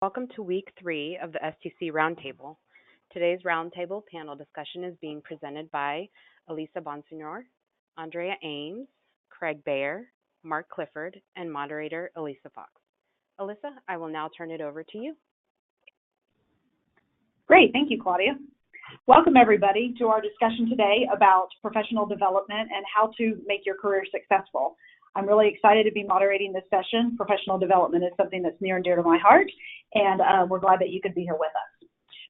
Welcome to week 3 of the STC Roundtable. Today's Roundtable panel discussion is being presented by Alisa Bonsignore, Andrea Ames, Craig Baehr, Mark Clifford, and moderator Alyssa Fox. Alyssa, I will now turn it over to you. Great, thank you, Claudia. Welcome everybody to our discussion today about professional development and how to make your career successful. I'm really excited to be moderating this session. Professional development is something that's near and dear to my heart, and we're glad that you could be here with us.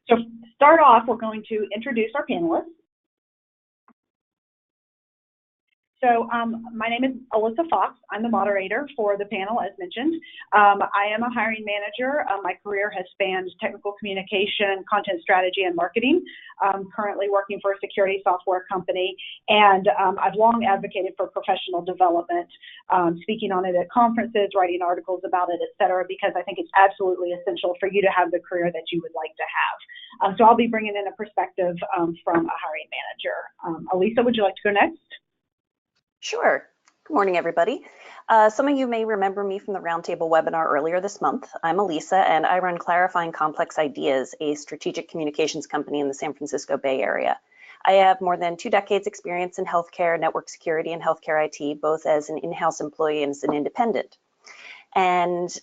So to start off, we're going to introduce our panelists. So my name is Alyssa Fox. I'm the moderator for the panel, as mentioned. I am a hiring manager. My career has spanned technical communication, content strategy, and marketing. I'm currently working for a security software company, and I've long advocated for professional development, speaking on it at conferences, writing articles about it, et cetera, because I think it's absolutely essential for you to have the career that you would like to have. So I'll be bringing in a perspective from a hiring manager. Alisa, would you like to go next? Sure. Good morning, everybody. Some of you may remember me from the Roundtable webinar earlier this month. I'm Alyssa, and I run Clarifying Complex Ideas, a strategic communications company in the San Francisco Bay Area. I have more than 2 decades experience in healthcare, network security, and healthcare IT, both as an in-house employee and as an independent. And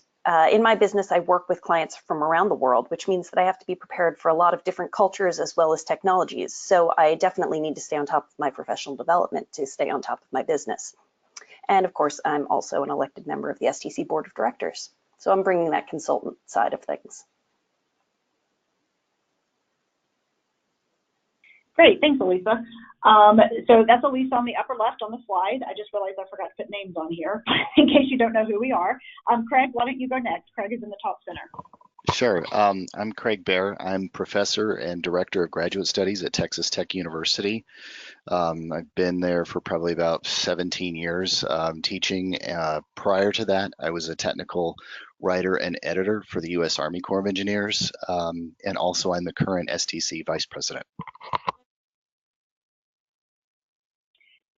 in my business, I work with clients from around the world, which means that I have to be prepared for a lot of different cultures as well as technologies. So I definitely need to stay on top of my professional development to stay on top of my business. And of course, I'm also an elected member of the STC Board of Directors. So I'm bringing that consultant side of things. Great, thanks, Alyssa. So that's Alyssa on the upper left on the slide. I just realized I forgot to put names on here in case you don't know who we are. Craig, why don't you go next? Craig is in the top center. Sure. I'm Craig Baehr. I'm professor and director of graduate studies at Texas Tech University. I've been there for probably about 17 years teaching. Prior to that, I was a technical writer and editor for the U.S. Army Corps of Engineers, and also I'm the current STC vice president.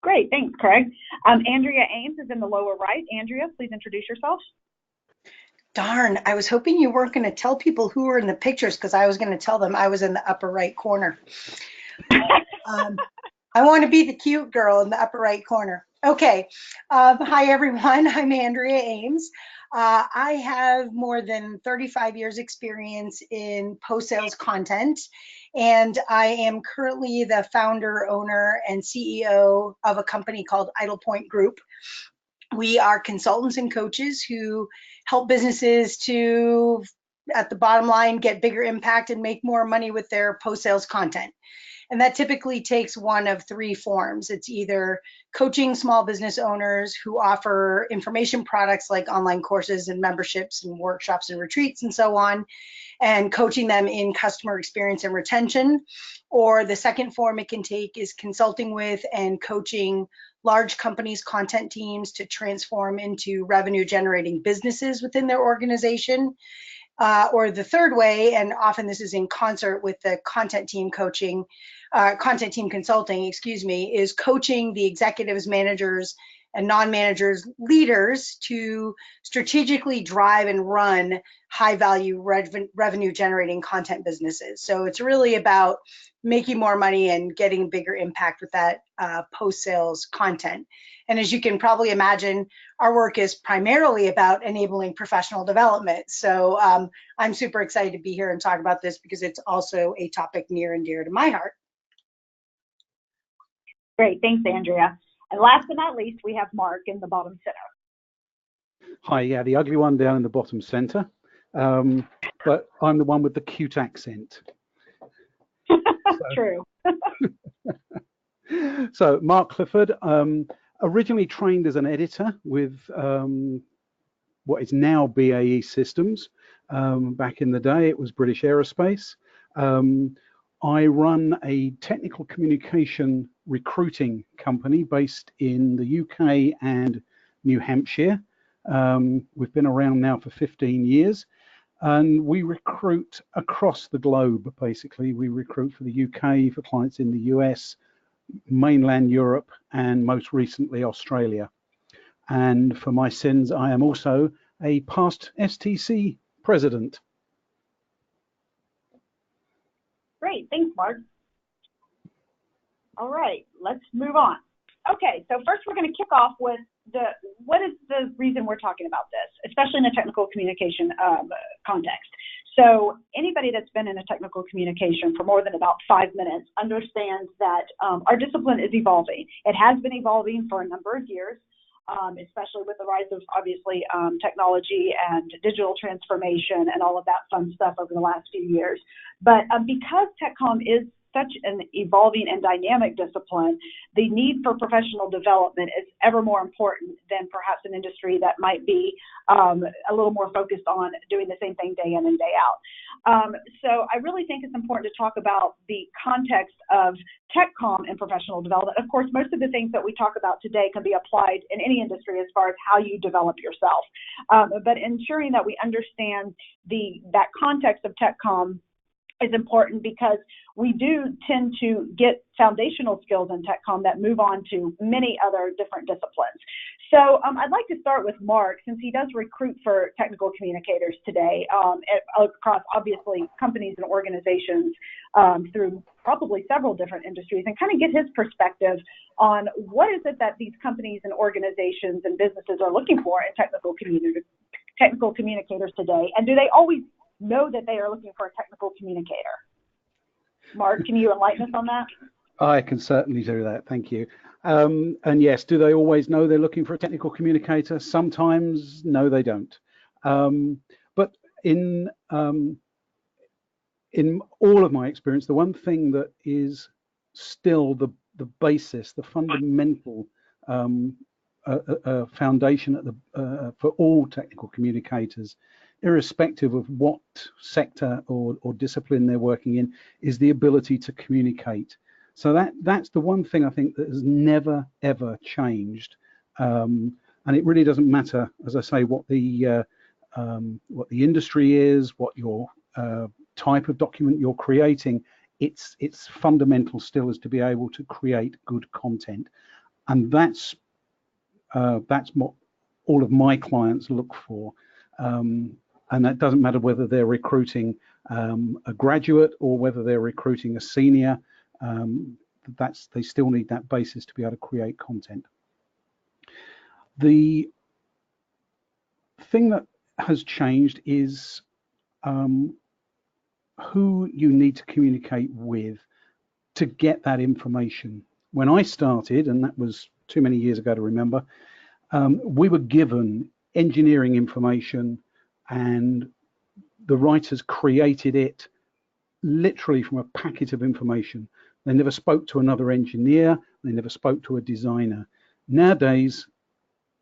Great, thanks, Craig. Andrea Ames is in the lower right. Andrea, please introduce yourself. Darn, I was hoping you weren't going to tell people who were in the pictures because I was going to tell them I was in the upper right corner. I want to be the cute girl in the upper right corner. Okay, hi everyone, I'm Andrea Ames. I have more than 35 years experience in post-sales content, and I am currently the founder, owner, and CEO of a company called Idle Point Group. We are consultants and coaches who help businesses to, at the bottom line, get bigger impact and make more money with their post-sales content. And that typically takes one of 3 forms. It's either coaching small business owners who offer information products like online courses and memberships and workshops and retreats and so on, and coaching them in customer experience and retention. Or the second form it can take is consulting with and coaching large companies' content teams to transform into revenue generating businesses within their organization. Or the third way, and often this is in concert with the content team coaching, content team consulting, is coaching the executives, managers, and non-managers, leaders to strategically drive and run high-value revenue-generating content businesses. So it's really about making more money and getting bigger impact with that post-sales content. And as you can probably imagine, our work is primarily about enabling professional development. So I'm super excited to be here and talk about this because it's also a topic near and dear to my heart. Great, thanks, Andrea. And last but not least, we have Mark in the bottom center. Hi, yeah, the ugly one down in the bottom center. But I'm the one with the cute accent. True. So Mark Clifford, originally trained as an editor with what is now BAE Systems. Back in the day, it was British Aerospace. I run a technical communication recruiting company based in the UK and New Hampshire. We've been around now for 15 years. And we recruit across the globe, basically. We recruit for the UK, for clients in the US, mainland Europe, and most recently Australia. And for my sins, I am also a past STC president. Great, thanks, Mark. All right, let's move on. Okay, so first we're going to kick off with what is the reason we're talking about this, especially in a technical communication context. So anybody that's been in a technical communication for more than about 5 minutes understands that our discipline is evolving. It has been evolving for a number of years, especially with the rise of, obviously, technology and digital transformation and all of that fun stuff over the last few years. But because TechCom is such an evolving and dynamic discipline, the need for professional development is ever more important than perhaps an industry that might be a little more focused on doing the same thing day in and day out. So I really think it's important to talk about the context of TechCom and professional development. Of course, most of the things that we talk about today can be applied in any industry as far as how you develop yourself. But ensuring that we understand that context of TechCom is important because we do tend to get foundational skills in TechCom that move on to many other different disciplines. So I'd like to start with Mark, since he does recruit for technical communicators today across, obviously, companies and organizations through probably several different industries, and kind of get his perspective on what is it that these companies and organizations and businesses are looking for in technical communicators today, and do they always know that they are looking for a technical communicator? Mark, can you enlighten us on that? I can certainly do that, thank you. And yes, do they always know they're looking for a technical communicator? Sometimes, no, they don't. But in all of my experience, the one thing that is still the basis, the fundamental foundation for all technical communicators, irrespective of what sector or discipline they're working in, is the ability to communicate. So that's the one thing I think that has never ever changed, and it really doesn't matter, as I say, what the industry is, what your type of document you're creating. Its fundamental still is to be able to create good content, and that's what all of my clients look for. And that doesn't matter whether they're recruiting a graduate or whether they're recruiting a senior. They still need that basis to be able to create content. The thing that has changed is who you need to communicate with to get that information. When I started, and that was too many years ago to remember, we were given engineering information, and the writers created it literally from a packet of information. They never spoke to another engineer, they never spoke to a designer. Nowadays,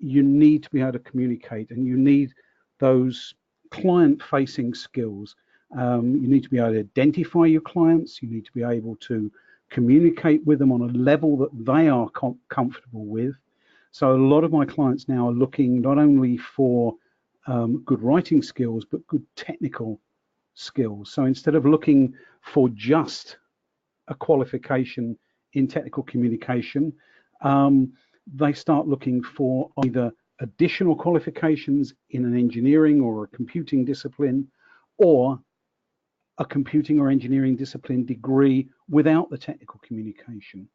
you need to be able to communicate, and you need those client-facing skills. You need to be able to identify your clients, you need to be able to communicate with them on a level that they are comfortable with. So a lot of my clients now are looking not only for good writing skills, but good technical skills. So instead of looking for just a qualification in technical communication, they start looking for either additional qualifications in an engineering or a computing discipline, or a computing or engineering discipline degree without the technical communication.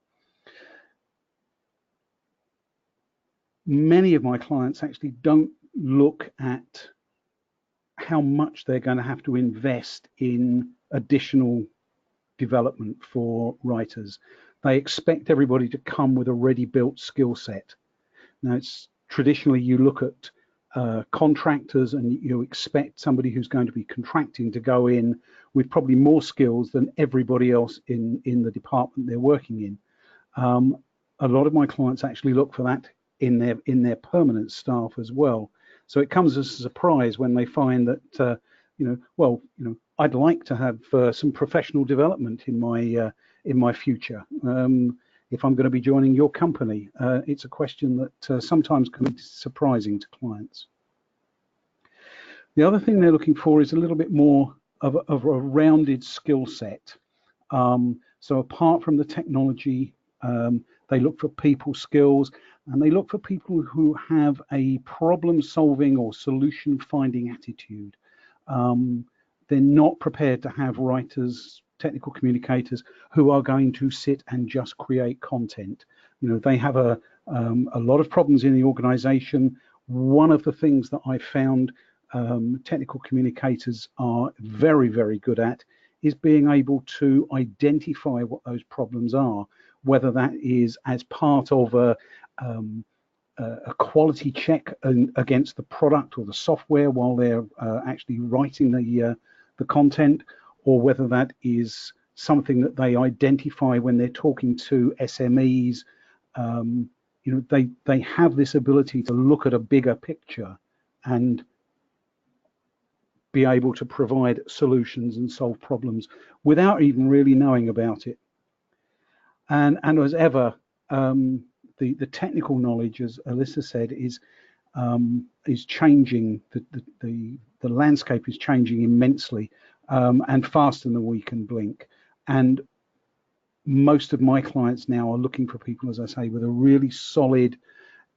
Many of my clients actually don't look at how much they're going to have to invest in additional development for writers. They expect everybody to come with a ready-built skill set. Now, it's traditionally you look at contractors, and you expect somebody who's going to be contracting to go in with probably more skills than everybody else in the department they're working in. A lot of my clients actually look for that in their permanent staff as well. So it comes as a surprise when they find that I'd like to have some professional development in my future. If I'm going to be joining your company, it's a question that sometimes can be surprising to clients. The other thing they're looking for is a little bit more of a rounded skill set. So apart from the technology, they look for people skills, and they look for people who have a problem-solving or solution-finding attitude. They're not prepared to have writers technical communicators who are going to sit and just create content. You know, they have a lot of problems in the organization. One of the things that I found technical communicators are very, very good at is being able to identify what those problems are, whether that is as part of a quality check against the product or the software while they're actually writing the content, or whether that is something that they identify when they're talking to SMEs. You know, they have this ability to look at a bigger picture and be able to provide solutions and solve problems without even really knowing about it. And as ever, the technical knowledge, as Alyssa said, is changing. The landscape is changing immensely and faster than we can blink. And most of my clients now are looking for people, as I say, with a really solid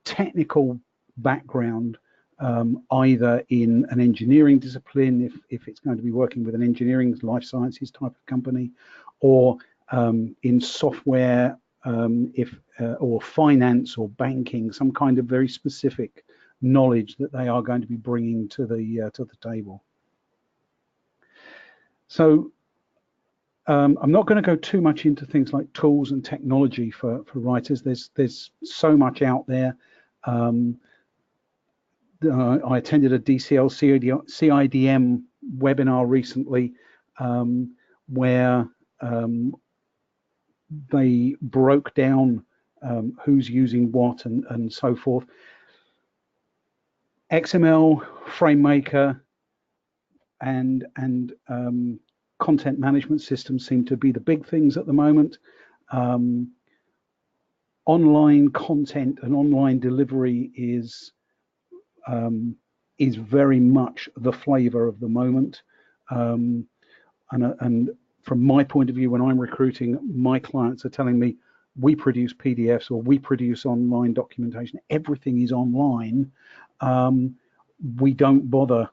technical background, either in an engineering discipline, if it's going to be working with an engineering life sciences type of company, or in software, or finance or banking, some kind of very specific knowledge that they are going to be bringing to the table. So I'm not going to go too much into things like tools and technology for writers. There's so much out there. I attended a DCL CIDM webinar recently where they broke down who's using what and so forth. XML, FrameMaker, and content management systems seem to be the big things at the moment. Online content and online delivery is very much the flavor of the moment. And from my point of view, when I'm recruiting, my clients are telling me we produce PDFs or we produce online documentation. Everything is online. We don't bother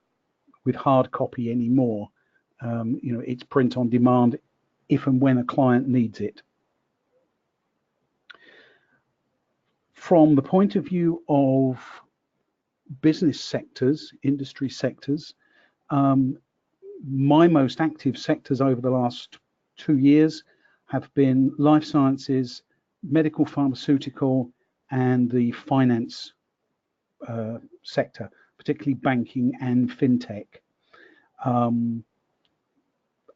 with hard copy anymore. You know, it's print on demand if and when a client needs it. From the point of view of business sectors, industry sectors, my most active sectors over the last 2 years have been life sciences, medical pharmaceutical, and the finance sector, particularly banking and fintech.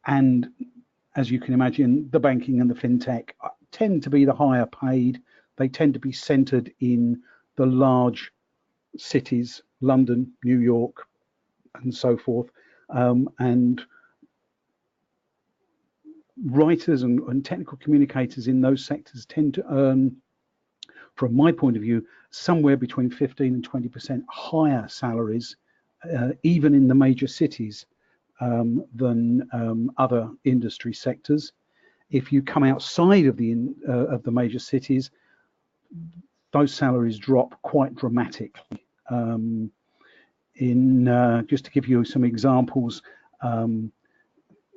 And as you can imagine, the banking and the fintech tend to be the higher paid. They tend to be centered in the large cities, London, New York, and so forth. And writers and technical communicators in those sectors tend to earn, from my point of view, somewhere between 15 and 20% higher salaries, even in the major cities, than other industry sectors. If you come outside of the major cities, those salaries drop quite dramatically. Just to give you some examples,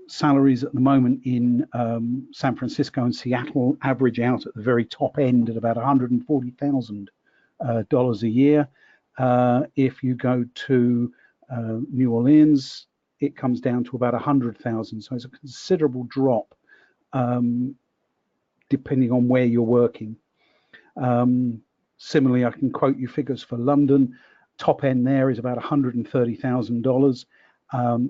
salaries at the moment in San Francisco and Seattle average out at the very top end at about $140,000 a year. If you go to New Orleans, it comes down to about 100,000. So it's a considerable drop depending on where you're working. Similarly, I can quote you figures for London. Top end there is about $130,000.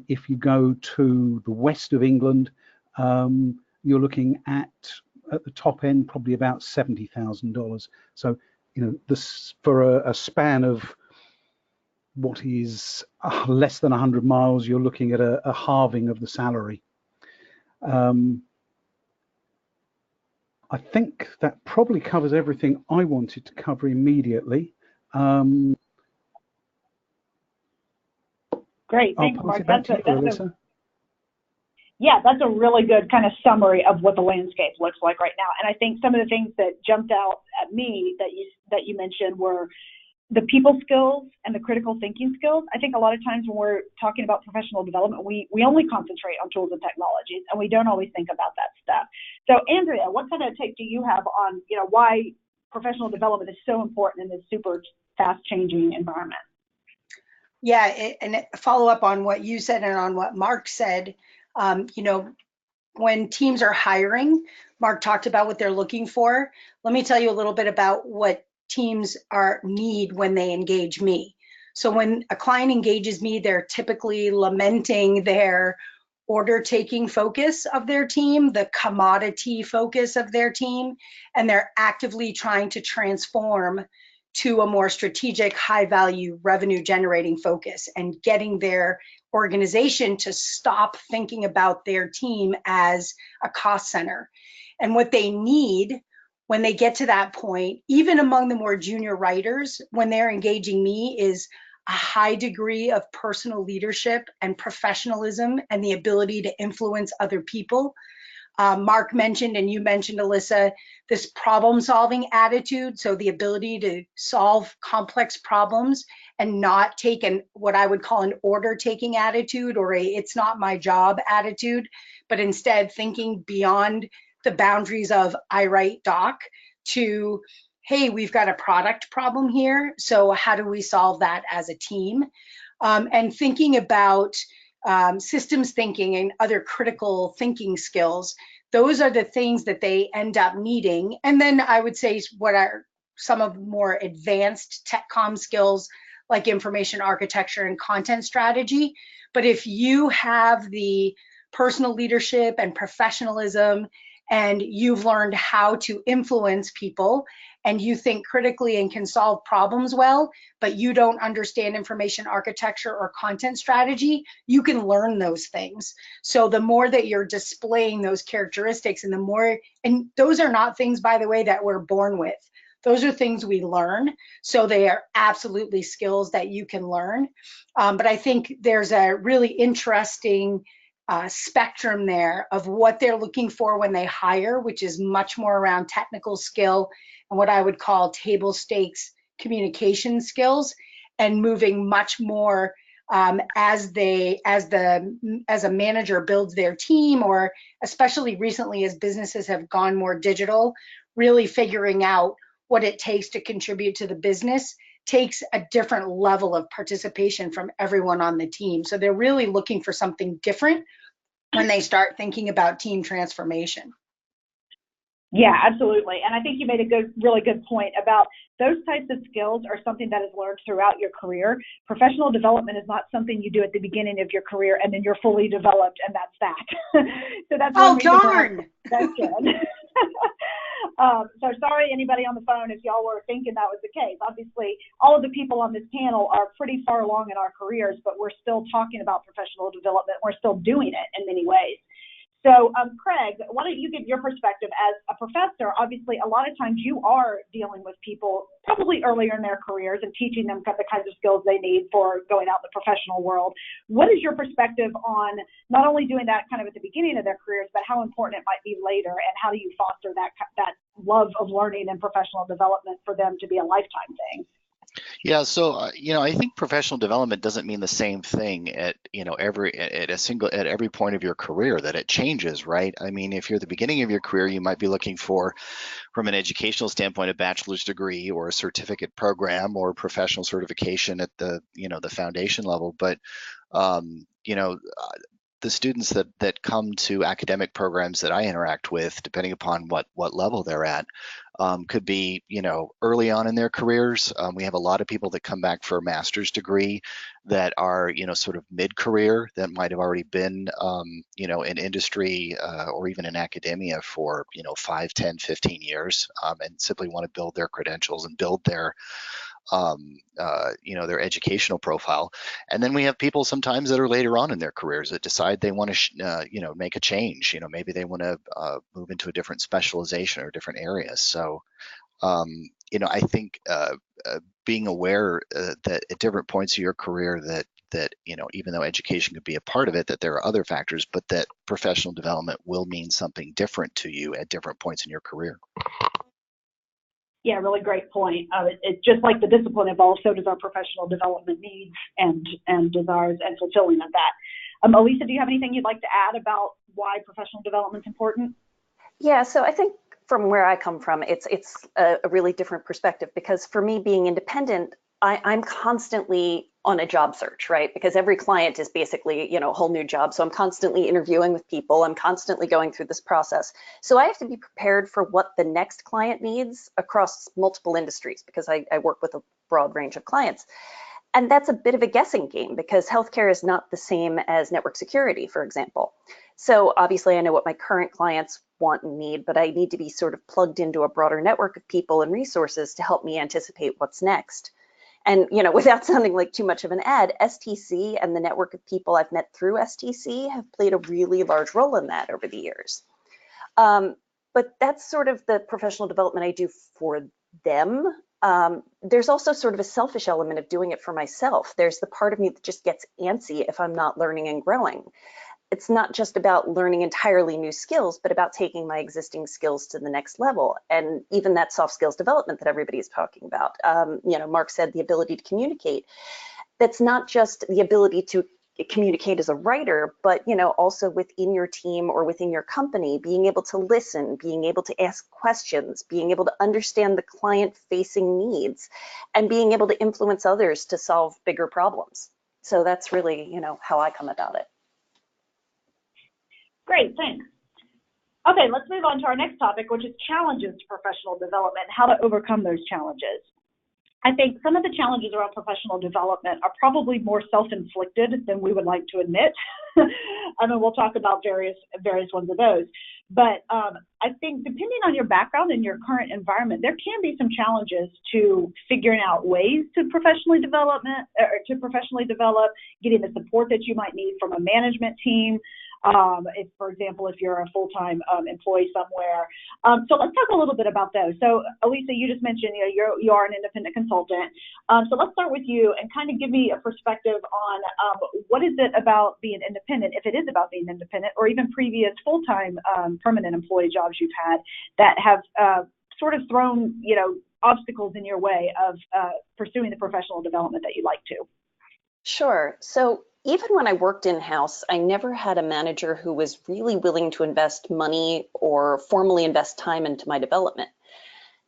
If you go to the west of England, you're looking at the top end probably about $70,000. So, you know, this for a span of what is less than 100 miles, you're looking at a halving of the salary. I think that probably covers everything I wanted to cover immediately. Great, thanks, Mark. That's a really good kind of summary of what the landscape looks like right now. And I think some of the things that jumped out at me that you mentioned were the people skills and the critical thinking skills. I think a lot of times when we're talking about professional development, we only concentrate on tools and technologies, and we don't always think about that stuff. So Andrea, what kind of take do you have on, why professional development is so important in this super fast changing environment? Yeah, and follow up on what you said and on what Mark said, when teams are hiring, Mark talked about what they're looking for. Let me tell you a little bit about what teams need when they engage me. So when a client engages me, they're typically lamenting their order taking focus of their team, the commodity focus of their team, and they're actively trying to transform to a more strategic, high value revenue generating focus and getting their organization to stop thinking about their team as a cost center. And what they need when they get to that point, even among the more junior writers, when they're engaging me, is a high degree of personal leadership and professionalism and the ability to influence other people. Mark mentioned, and you mentioned, Alyssa, this problem-solving attitude. So the ability to solve complex problems and not take what I would call an order-taking attitude or it's not my job attitude, but instead thinking beyond the boundaries of I write doc to, hey, we've got a product problem here. So how do we solve that as a team? And thinking about systems thinking and other critical thinking skills, those are the things that they end up needing. And then I would say what are some of more advanced tech comm skills like information architecture and content strategy. But if you have the personal leadership and professionalism and you've learned how to influence people and you think critically and can solve problems well, but you don't understand information architecture or content strategy, you can learn those things. So the more that you're displaying those characteristics and the more, and those are not things, by the way, that we're born with. Those are things we learn. So they are absolutely skills that you can learn. But I think there's a really interesting spectrum there of what they're looking for when they hire, which is much more around technical skill and what I would call table stakes communication skills, and moving much more as a manager builds their team, or especially recently as businesses have gone more digital, really figuring out what it takes to contribute to the business takes a different level of participation from everyone on the team. So they're really looking for something different when they start thinking about team transformation. Yeah, absolutely. And I think you made a really good point about those types of skills are something that is learned throughout your career. Professional development is not something you do at the beginning of your career and then you're fully developed and that's that. So that's oh darn. That's good. So sorry, anybody on the phone, if y'all were thinking that was the case. Obviously, all of the people on this panel are pretty far along in our careers, but we're still talking about professional development. We're still doing it in many ways. So, Craig, why don't you give your perspective as a professor? Obviously, a lot of times you are dealing with people probably earlier in their careers and teaching them the kinds of skills they need for going out in the professional world. What is your perspective on not only doing that kind of at the beginning of their careers, but how important it might be later, and how do you foster that love of learning and professional development for them to be a lifetime thing? Yeah, so I think professional development doesn't mean the same thing at every point of your career, that it changes, right? I mean, if you're at the beginning of your career, you might be looking for, from an educational standpoint, a bachelor's degree or a certificate program or professional certification at the foundation level. But the students that come to academic programs that I interact with, depending upon what level they're at, could be, early on in their careers. We have a lot of people that come back for a master's degree that are, sort of mid-career, that might have already been, in industry or even in academia for, 5, 10, 15 years, and simply want to build their credentials and build their their educational profile. And then we have people sometimes that are later on in their careers that decide they want to, make a change. Maybe they want to move into a different specialization or different areas. So, I think being aware that at different points of your career that even though education could be a part of it, that there are other factors, but that professional development will mean something different to you at different points in your career. Yeah, really great point. It's just like the discipline evolves, so does our professional development needs and desires and fulfilling of that. Alyssa, do you have anything you'd like to add about why professional development is important? Yeah, so I think from where I come from, it's a really different perspective, because for me, being independent, I'm constantly on a job search, right? Because every client is basically, a whole new job. So I'm constantly interviewing with people. I'm constantly going through this process. So I have to be prepared for what the next client needs across multiple industries, because I work with a broad range of clients. And that's a bit of a guessing game, because healthcare is not the same as network security, for example. So obviously I know what my current clients want and need, but I need to be sort of plugged into a broader network of people and resources to help me anticipate what's next. And, without sounding like too much of an ad, STC and the network of people I've met through STC have played a really large role in that over the years. But that's sort of the professional development I do for them. There's also sort of a selfish element of doing it for myself. There's the part of me that just gets antsy if I'm not learning and growing. It's not just about learning entirely new skills, but about taking my existing skills to the next level. And even that soft skills development that everybody's talking about. Mark said the ability to communicate. That's not just the ability to communicate as a writer, but also within your team or within your company, being able to listen, being able to ask questions, being able to understand the client-facing needs, and being able to influence others to solve bigger problems. So that's really, how I come about it. Great, thanks. Okay, let's move on to our next topic, which is challenges to professional development, how to overcome those challenges. I think some of the challenges around professional development are probably more self-inflicted than we would like to admit. I mean, we'll talk about various ones of those. But I think depending on your background and your current environment, there can be some challenges to figuring out ways to professionally develop, getting the support that you might need from a management team. If, for example, if you're a full-time employee somewhere. So let's talk a little bit about those. So, Alyssa, you just mentioned you are an independent consultant. So let's start with you and kind of give me a perspective on what is it about being independent, if it is about being independent, or even previous full-time permanent employee jobs you've had that have sort of thrown obstacles in your way of pursuing the professional development that you'd like to. Sure. So even when I worked in-house, I never had a manager who was really willing to invest money or formally invest time into my development.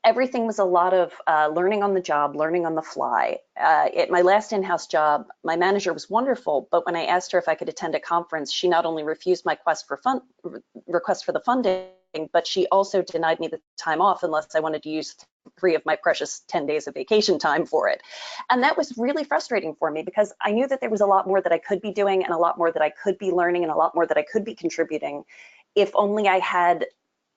Everything was a lot of learning on the job, learning on the fly. At my last in-house job, my manager was wonderful, but when I asked her if I could attend a conference, she not only refused my request for the funding, but she also denied me the time off unless I wanted to use 3 of my precious 10 days of vacation time for it. And that was really frustrating for me, because I knew that there was a lot more that I could be doing and a lot more that I could be learning and a lot more that I could be contributing if only I had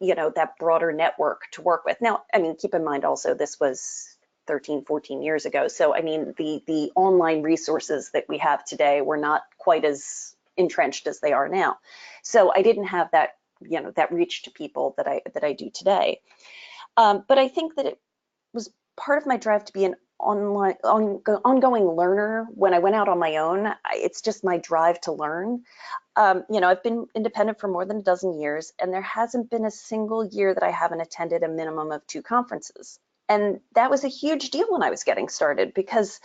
that broader network to work with. Now, I mean, keep in mind also, this was 13, 14 years ago. So, I mean, the online resources that we have today were not quite as entrenched as they are now. So I didn't have that, that reach to people that I do today. But I think that it was part of my drive to be an ongoing learner. When I went out on my own, it's just my drive to learn. I've been independent for more than a dozen years, and there hasn't been a single year that I haven't attended a minimum of 2 conferences. And that was a huge deal when I was getting started, because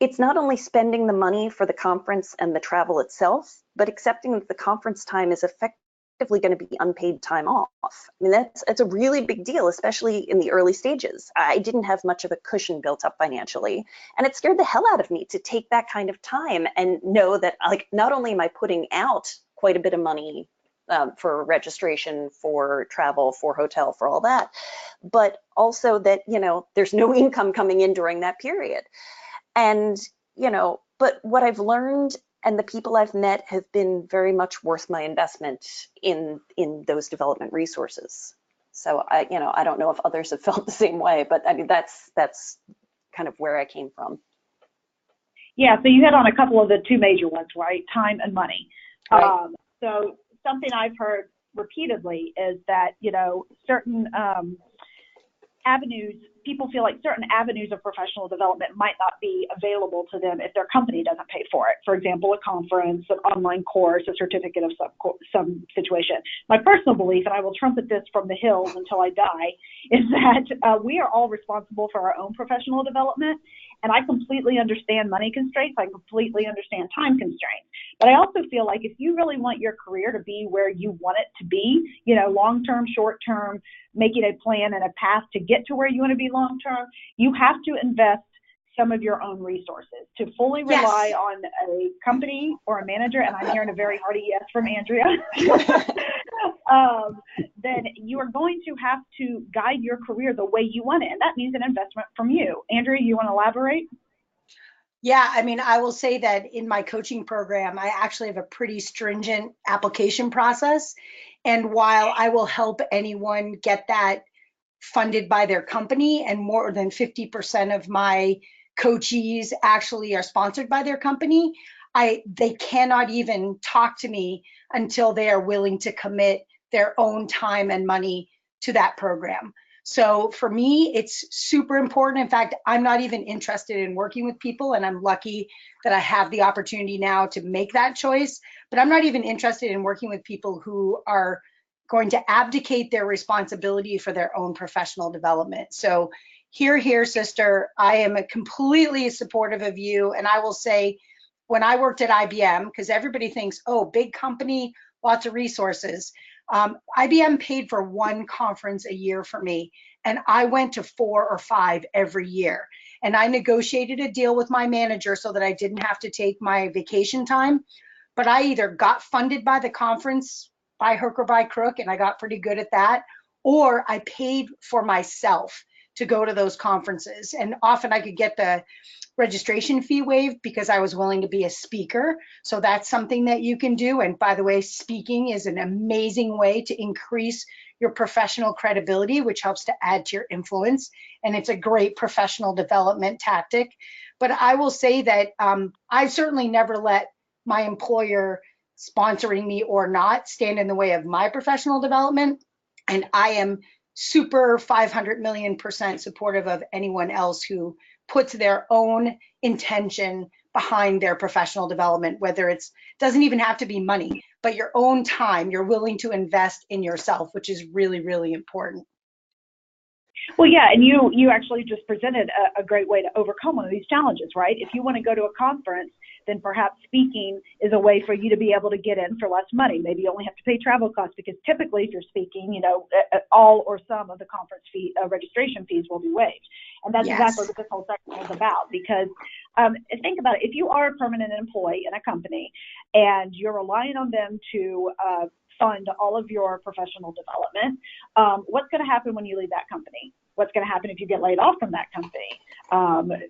it's not only spending the money for the conference and the travel itself, but accepting that the conference time is effectively going to be unpaid time off. I mean, that's a really big deal, especially in the early stages. I didn't have much of a cushion built up financially, and it scared the hell out of me to take that kind of time and know that, like, not only am I putting out quite a bit of money for registration, for travel, for hotel, for all that, but also that, there's no income coming in during that period. And, but what I've learned and the people I've met have been very much worth my investment in those development resources. So I don't know if others have felt the same way, but I mean, that's kind of where I came from. Yeah, so you hit on a couple of the 2 major ones, right? Time and money. Right. So something I've heard repeatedly is that, certain avenues people feel like certain avenues of professional development might not be available to them if their company doesn't pay for it. For example, a conference, an online course, a certificate of some situation. My personal belief, and I will trumpet this from the hills until I die, is that we are all responsible for our own professional development. And I completely understand money constraints. I completely understand time constraints. But I also feel like if you really want your career to be where you want it to be, you know, long-term, short-term, making a plan and a path to get to where you want to be long-term, you have to invest some of your own resources to fully rely on a company or a manager. And I'm hearing a very hearty yes from Andrea. Then you are going to have to guide your career the way you want it. And that means an investment from you. Andrea, you want to elaborate? Yeah, I mean, I will say that in my coaching program, I actually have a pretty stringent application process. And while I will help anyone get that funded by their company, and more than 50% of my coachees actually are sponsored by their company, they cannot even talk to me until they are willing to commit their own time and money to that program. So for me, it's super important. In fact, I'm not even interested in working with people, and I'm lucky that I have the opportunity now to make that choice, but I'm not even interested in working with people who are going to abdicate their responsibility for their own professional development. So here, sister, I am completely supportive of you. And I will say, when I worked at IBM, because everybody thinks, oh, big company, lots of resources. IBM paid for one conference a year for me, and I went to 4 or 5 every year. And I negotiated a deal with my manager so that I didn't have to take my vacation time, but I either got funded by the conference by hook or by crook, and I got pretty good at that, or I paid for myself to go to those conferences. And often I could get the registration fee waived because I was willing to be a speaker. So that's something that you can do. And by the way, speaking is an amazing way to increase your professional credibility, which helps to add to your influence. And it's a great professional development tactic. But I will say that I've certainly never let my employer, sponsoring me or not, stand in the way of my professional development. And I am super 500 million% supportive of anyone else who puts their own intention behind their professional development, whether it's doesn't even have to be money, but your own time you're willing to invest in yourself, which is really, really important. Well, yeah, and you actually just presented a great way to overcome one of these challenges, right? If you want to go to a conference, then perhaps speaking is a way for you to be able to get in for less money. Maybe you only have to pay travel costs, because typically if you're speaking, you know, all or some of the conference fee registration fees will be waived. And that's exactly what this whole section is about, because think about it. If you are a permanent employee in a company and you're relying on them to fund all of your professional development, what's going to happen when you leave that company? What's going to happen if you get laid off from that company?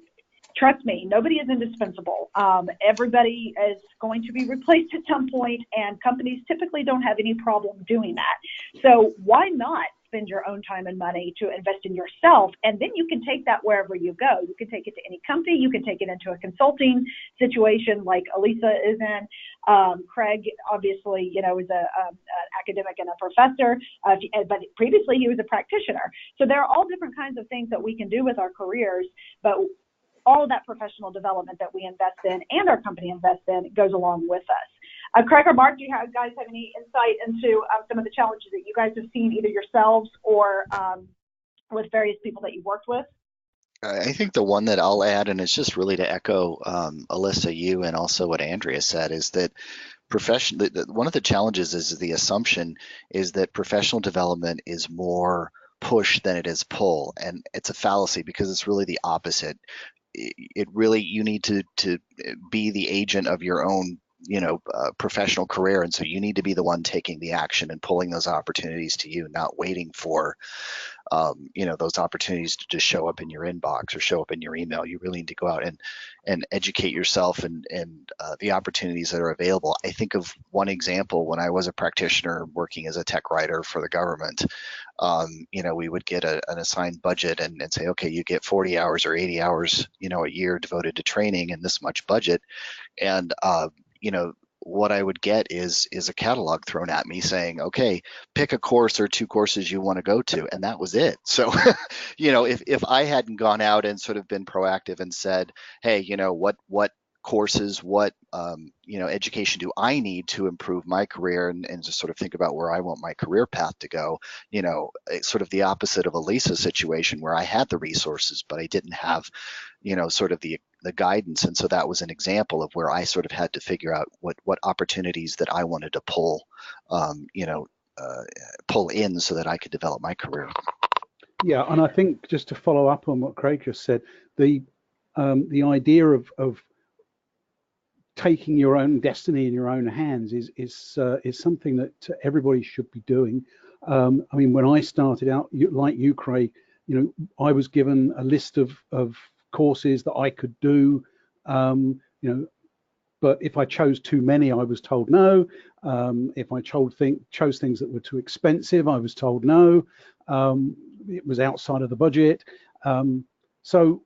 Trust me, nobody is indispensable. Everybody is going to be replaced at some point, and companies typically don't have any problem doing that. So why not spend your own time and money to invest in yourself? And then you can take that wherever you go. You can take it to any company. You can take it into a consulting situation like Alisa is in. Craig, obviously, you know, is an academic and a professor, but previously he was a practitioner. So there are all different kinds of things that we can do with our careers, but all of that professional development that we invest in and our company invests in goes along with us. Craig or Mark, do you guys have any insight into some of the challenges that you guys have seen either yourselves or with various people that you've worked with? I think the one that I'll add, and it's just really to echo Alyssa, you, and also what Andrea said, is that one of the challenges is the assumption is that professional development is more push than it is pull, and it's a fallacy, because it's really the opposite. You need to be the agent of your own professional career, and so you need to be the one taking the action and pulling those opportunities to you, not waiting for those opportunities to just show up in your inbox or show up in your email. You really need to go out and educate yourself and the opportunities that are available. I think of one example when I was a practitioner working as a tech writer for the government. We would get an assigned budget and say, okay, you get 40 hours or 80 hours, a year devoted to training and this much budget. And, what I would get is a catalog thrown at me saying, okay, pick a course or two courses you want to go to, and that was it. So, if I hadn't gone out and sort of been proactive and said, hey, what courses, what education do I need to improve my career, and just sort of think about where I want my career path to go. It's sort of the opposite of Alisa's situation, where I had the resources, but I didn't have sort of the guidance. And so that was an example of where I sort of had to figure out what opportunities that I wanted to pull in so that I could develop my career. Yeah, and I think just to follow up on what Craig just said, the idea of taking your own destiny in your own hands is something that everybody should be doing. I mean, when I started out, like you, Craig, I was given a list of courses that I could do, but if I chose too many, I was told no. If I chose things that were too expensive, I was told no. It was outside of the budget. So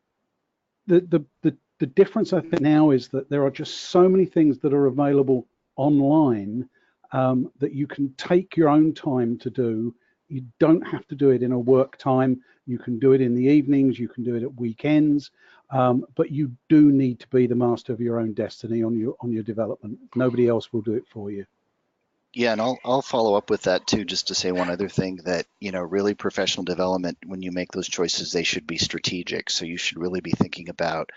the difference, I think, now is that there are just so many things that are available online that you can take your own time to do. You don't have to do it in a work time. You can do it in the evenings. You can do it at weekends. But you do need to be the master of your own destiny on your development. Nobody else will do it for you. Yeah, and I'll follow up with that too, just to say one other thing, that really professional development, when you make those choices, they should be strategic. So you should really be thinking about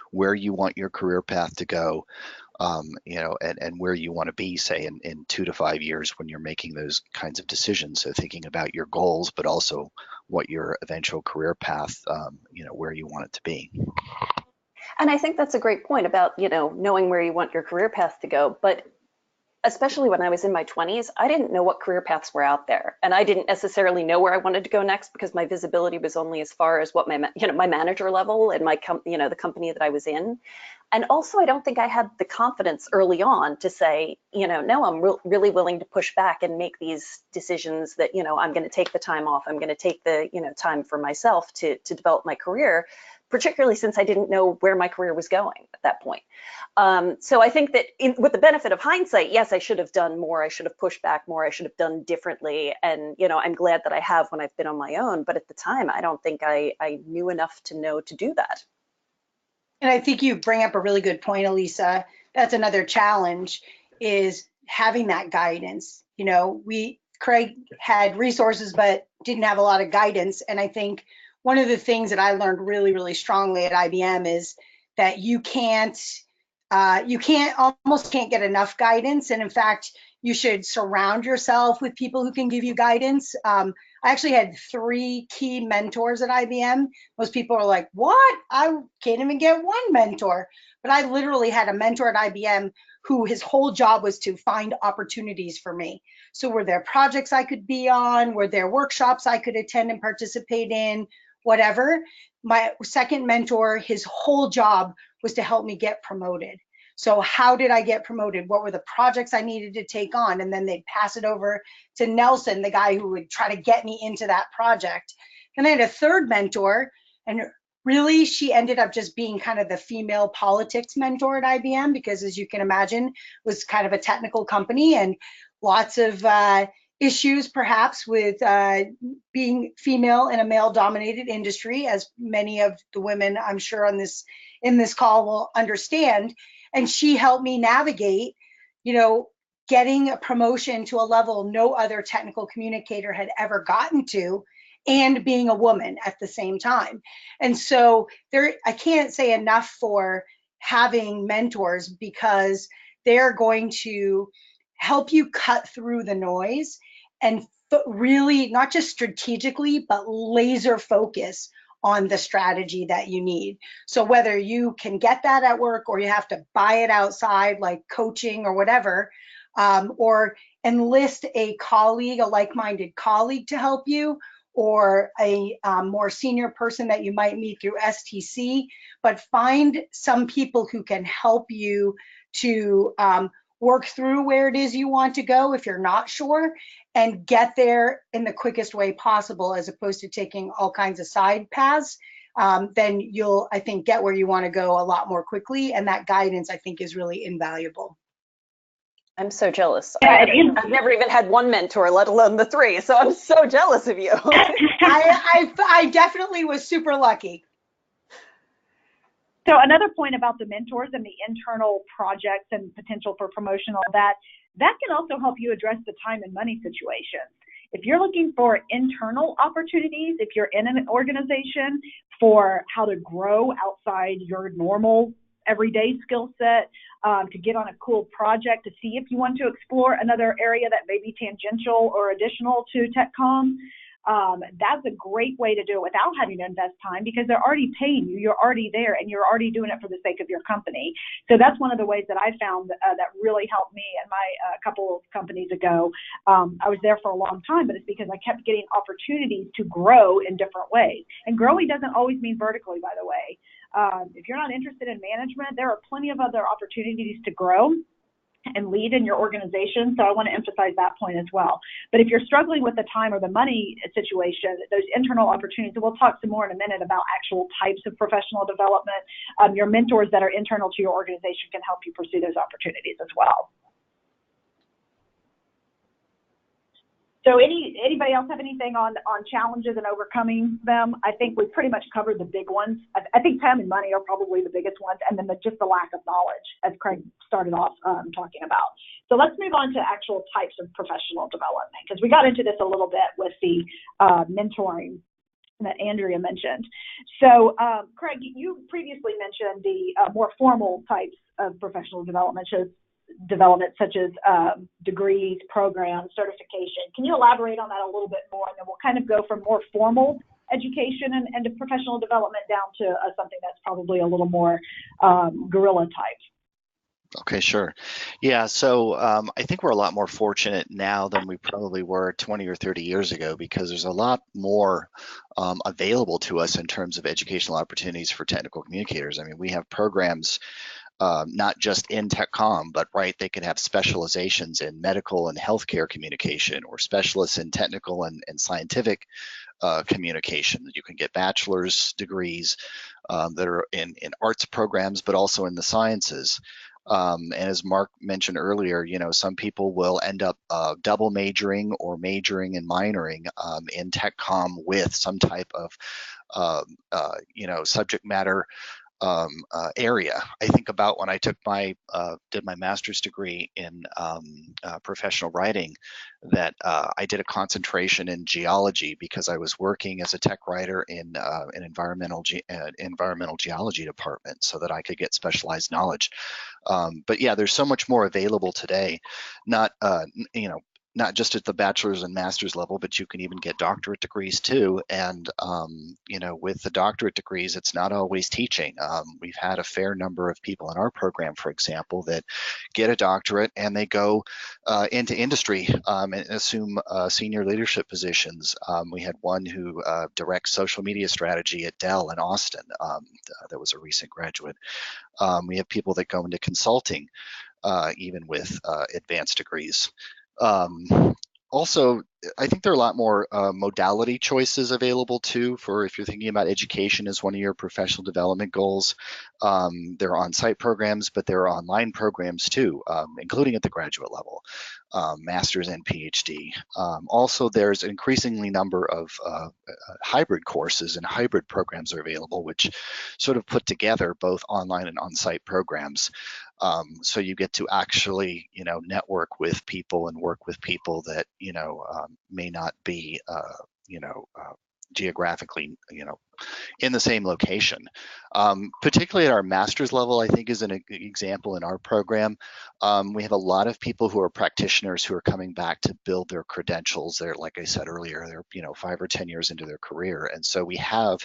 where you want your career path to go, and where you want to be, say, in 2 to 5 years when you're making those kinds of decisions. So thinking about your goals, but also what your eventual career path, where you want it to be. And I think that's a great point about, knowing where you want your career path to go. But especially when I was in my 20s, I didn't know what career paths were out there. And I didn't necessarily know where I wanted to go next, because my visibility was only as far as what my manager level and the company that I was in. And also, I don't think I had the confidence early on to say, no, I'm really willing to push back and make these decisions that, I'm going to take the time off. I'm going to take the, time for myself to develop my career, particularly since I didn't know where my career was going at that point. So I think that with the benefit of hindsight, yes, I should have done more. I should have pushed back more. I should have done differently. And, I'm glad that I have when I've been on my own. But at the time, I don't think I knew enough to know to do that. And I think you bring up a really good point, Alisa. That's another challenge, is having that guidance. Craig had resources, but didn't have a lot of guidance. And I think one of the things that I learned really, really strongly at IBM is that you almost can't get enough guidance. And in fact, you should surround yourself with people who can give you guidance. I actually had 3 key mentors at IBM. Most people are like, what? I can't even get one mentor. But I literally had a mentor at IBM who his whole job was to find opportunities for me. So were there projects I could be on? Were there workshops I could attend and participate in? Whatever. My second mentor, his whole job was to help me get promoted. So how did I get promoted? What were the projects I needed to take on? And then they'd pass it over to Nelson, the guy who would try to get me into that project. Then I had a third mentor, and really she ended up just being kind of the female politics mentor at IBM, because as you can imagine, it was kind of a technical company and lots of issues perhaps with being female in a male-dominated industry, as many of the women I'm sure in this call will understand. And she helped me navigate, getting a promotion to a level no other technical communicator had ever gotten to, and being a woman at the same time. And so I can't say enough for having mentors, because they're going to help you cut through the noise and really not just strategically, but laser focus on the strategy that you need. So whether you can get that at work, or you have to buy it outside, like coaching or whatever, or enlist a colleague, a like-minded colleague to help you, or a more senior person that you might meet through STC, but find some people who can help you to work through where it is you want to go if you're not sure, and get there in the quickest way possible, as opposed to taking all kinds of side paths. Then you'll, I think, get where you want to go a lot more quickly. And that guidance, I think, is really invaluable. I'm so jealous. Yeah, I've never even had one mentor, let alone the three. So I'm so jealous of you. I definitely was super lucky. So another point about the mentors and the internal projects and potential for promotion, all that can also help you address the time and money situation. If you're looking for internal opportunities, if you're in an organization for how to grow outside your normal everyday skill set, to get on a cool project, to see if you want to explore another area that may be tangential or additional to TechCom, that's a great way to do it without having to invest time, because they're already paying you, you're already there, and you're already doing it for the sake of your company. So that's one of the ways that I found that really helped me and my couple of companies ago. I was there for a long time, but it's because I kept getting opportunities to grow in different ways. And growing doesn't always mean vertically, by the way. If you're not interested in management, there are plenty of other opportunities to grow and lead in your organization. So I want to emphasize that point as well. But if you're struggling with the time or the money situation, those internal opportunities, and we'll talk some more in a minute about actual types of professional development, your mentors that are internal to your organization can help you pursue those opportunities as well. So anybody else have anything on challenges and overcoming them? I think we pretty much covered the big ones. I think time and money are probably the biggest ones, and then just the lack of knowledge, as Craig started off talking about. So let's move on to actual types of professional development, because we got into this a little bit with the mentoring that Andrea mentioned. So Craig, you previously mentioned the more formal types of professional development, such as degrees, programs, certification. Can you elaborate on that a little bit more? And then we'll kind of go from more formal education and professional development down to something that's probably a little more guerrilla type. Okay, sure. Yeah, so I think we're a lot more fortunate now than we probably were 20 or 30 years ago, because there's a lot more available to us in terms of educational opportunities for technical communicators. I mean, we have programs not just in TechCom, but they can have specializations in medical and healthcare communication, or specialists in technical and scientific communication. You can get bachelor's degrees that are in arts programs, but also in the sciences. And as Mark mentioned earlier, some people will end up double majoring or majoring and minoring in TechCom with some type of subject matter area. I think about when I took did my master's degree in professional writing, that I did a concentration in geology, because I was working as a tech writer in an environmental geology department, so that I could get specialized knowledge. But yeah, there's so much more available today, not just at the bachelor's and master's level, but you can even get doctorate degrees too. And, with the doctorate degrees, it's not always teaching. We've had a fair number of people in our program, for example, that get a doctorate and they go into industry and assume senior leadership positions. We had one who directs social media strategy at Dell in Austin. That was a recent graduate. We have people that go into consulting, even with advanced degrees. Also, I think there are a lot more modality choices available too, for if you're thinking about education as one of your professional development goals. There are on-site programs, but there are online programs too, including at the graduate level, master's and PhD. Also, there's an increasingly number of hybrid courses and hybrid programs are available, which sort of put together both online and on-site programs. So you get to actually, network with people and work with people that, may not be, geographically, in the same location. Particularly at our master's level, I think is an example in our program. We have a lot of people who are practitioners who are coming back to build their credentials. They're, like I said earlier, they're 5 or 10 years into their career. And so we have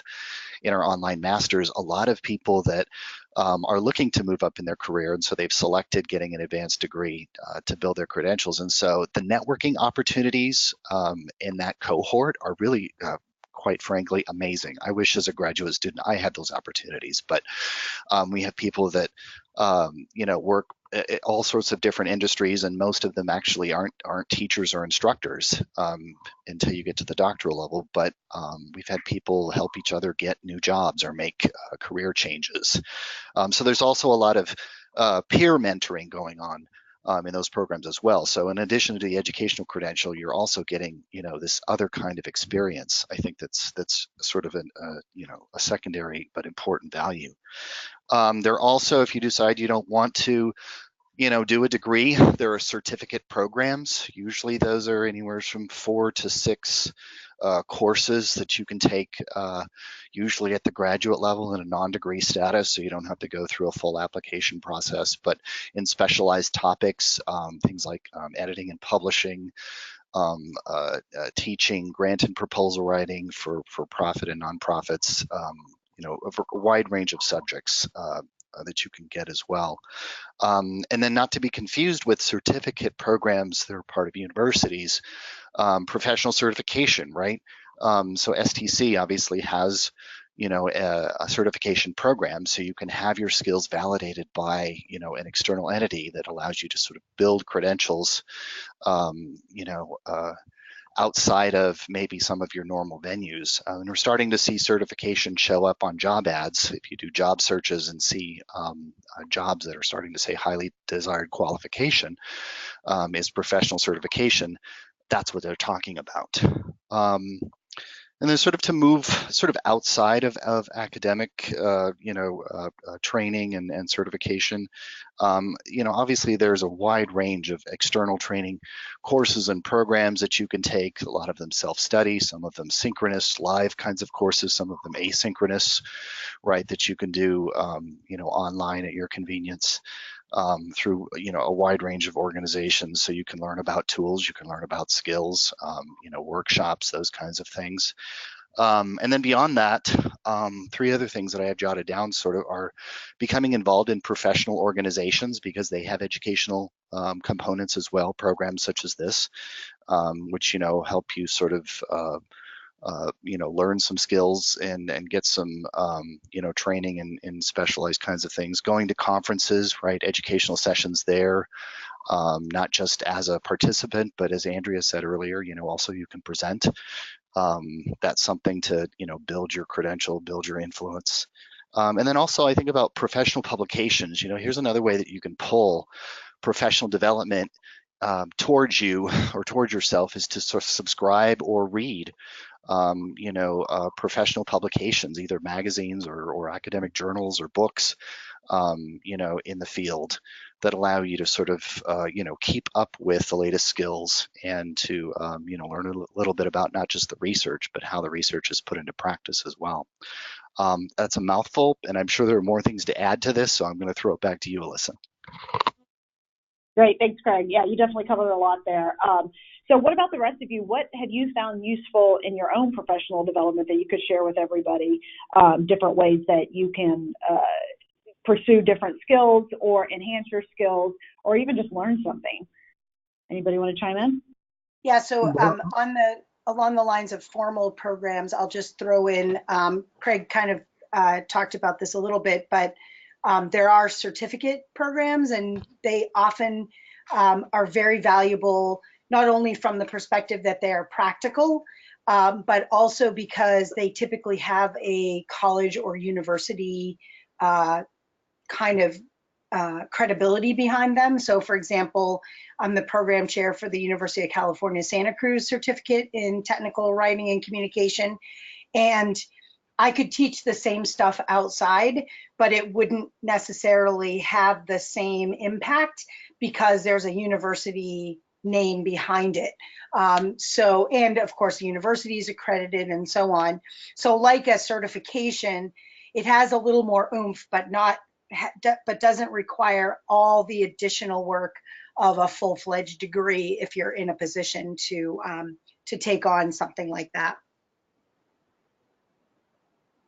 in our online masters a lot of people that are looking to move up in their career, and so they've selected getting an advanced degree to build their credentials. And so the networking opportunities in that cohort are really quite frankly amazing. I wish as a graduate student I had those opportunities, but we have people that work at all sorts of different industries, and most of them actually aren't teachers or instructors until you get to the doctoral level. But we've had people help each other get new jobs or make career changes. So there's also a lot of peer mentoring going on. in those programs as well. So in addition to the educational credential, you're also getting, this other kind of experience. I think that's sort of a secondary but important value. There also, if you decide you don't want to, do a degree, there are certificate programs. Usually those are anywhere from 4 to 6 courses that you can take, usually at the graduate level in a non-degree status, so you don't have to go through a full application process, but in specialized topics, things like editing and publishing, teaching, grant and proposal writing for profit and nonprofits, a wide range of subjects that you can get as well. And then not to be confused with certificate programs that are part of universities, professional certification, right? So STC obviously has, a certification program, so you can have your skills validated by, an external entity that allows you to sort of build credentials, outside of maybe some of your normal venues. And we're starting to see certification show up on job ads. If you do job searches and see jobs that are starting to say highly desired qualification is professional certification, that's what they're talking about. And then sort of to move sort of outside of academic, training and certification, obviously there's a wide range of external training courses and programs that you can take. A lot of them self-study, some of them synchronous, live kinds of courses, some of them asynchronous, right, that you can do, online at your convenience. Through a wide range of organizations, so you can learn about tools, you can learn about skills, workshops, those kinds of things. And then beyond that, 3 other things that I have jotted down sort of are becoming involved in professional organizations, because they have educational components as well, programs such as this, which help you sort of learn some skills and get some, training in specialized kinds of things. Going to conferences, right? Educational sessions there, not just as a participant, but as Andrea said earlier, also you can present. That's something to, build your credential, build your influence. And then also I think about professional publications. Here's another way that you can pull professional development towards you or towards yourself, is to sort of subscribe or read professional publications, either magazines or academic journals or books, in the field, that allow you to sort of, keep up with the latest skills and to, learn a little bit about not just the research, but how the research is put into practice as well. That's a mouthful, and I'm sure there are more things to add to this, so I'm going to throw it back to you, Alyssa. Great, thanks, Craig. Yeah, you definitely covered a lot there. So what about the rest of you? What have you found useful in your own professional development that you could share with everybody, different ways that you can pursue different skills or enhance your skills, or even just learn something? Anybody want to chime in? Yeah, so along the lines of formal programs, I'll just throw in, Craig kind of talked about this a little bit, but there are certificate programs, and they often are very valuable, not only from the perspective that they are practical, but also because they typically have a college or university kind of credibility behind them. So for example, I'm the program chair for the University of California, Santa Cruz certificate in technical writing and communication. And I could teach the same stuff outside, but it wouldn't necessarily have the same impact because there's a university name behind it. And of course the university is accredited and so on. So like a certification, it has a little more oomph, but doesn't require all the additional work of a full-fledged degree if you're in a position to take on something like that.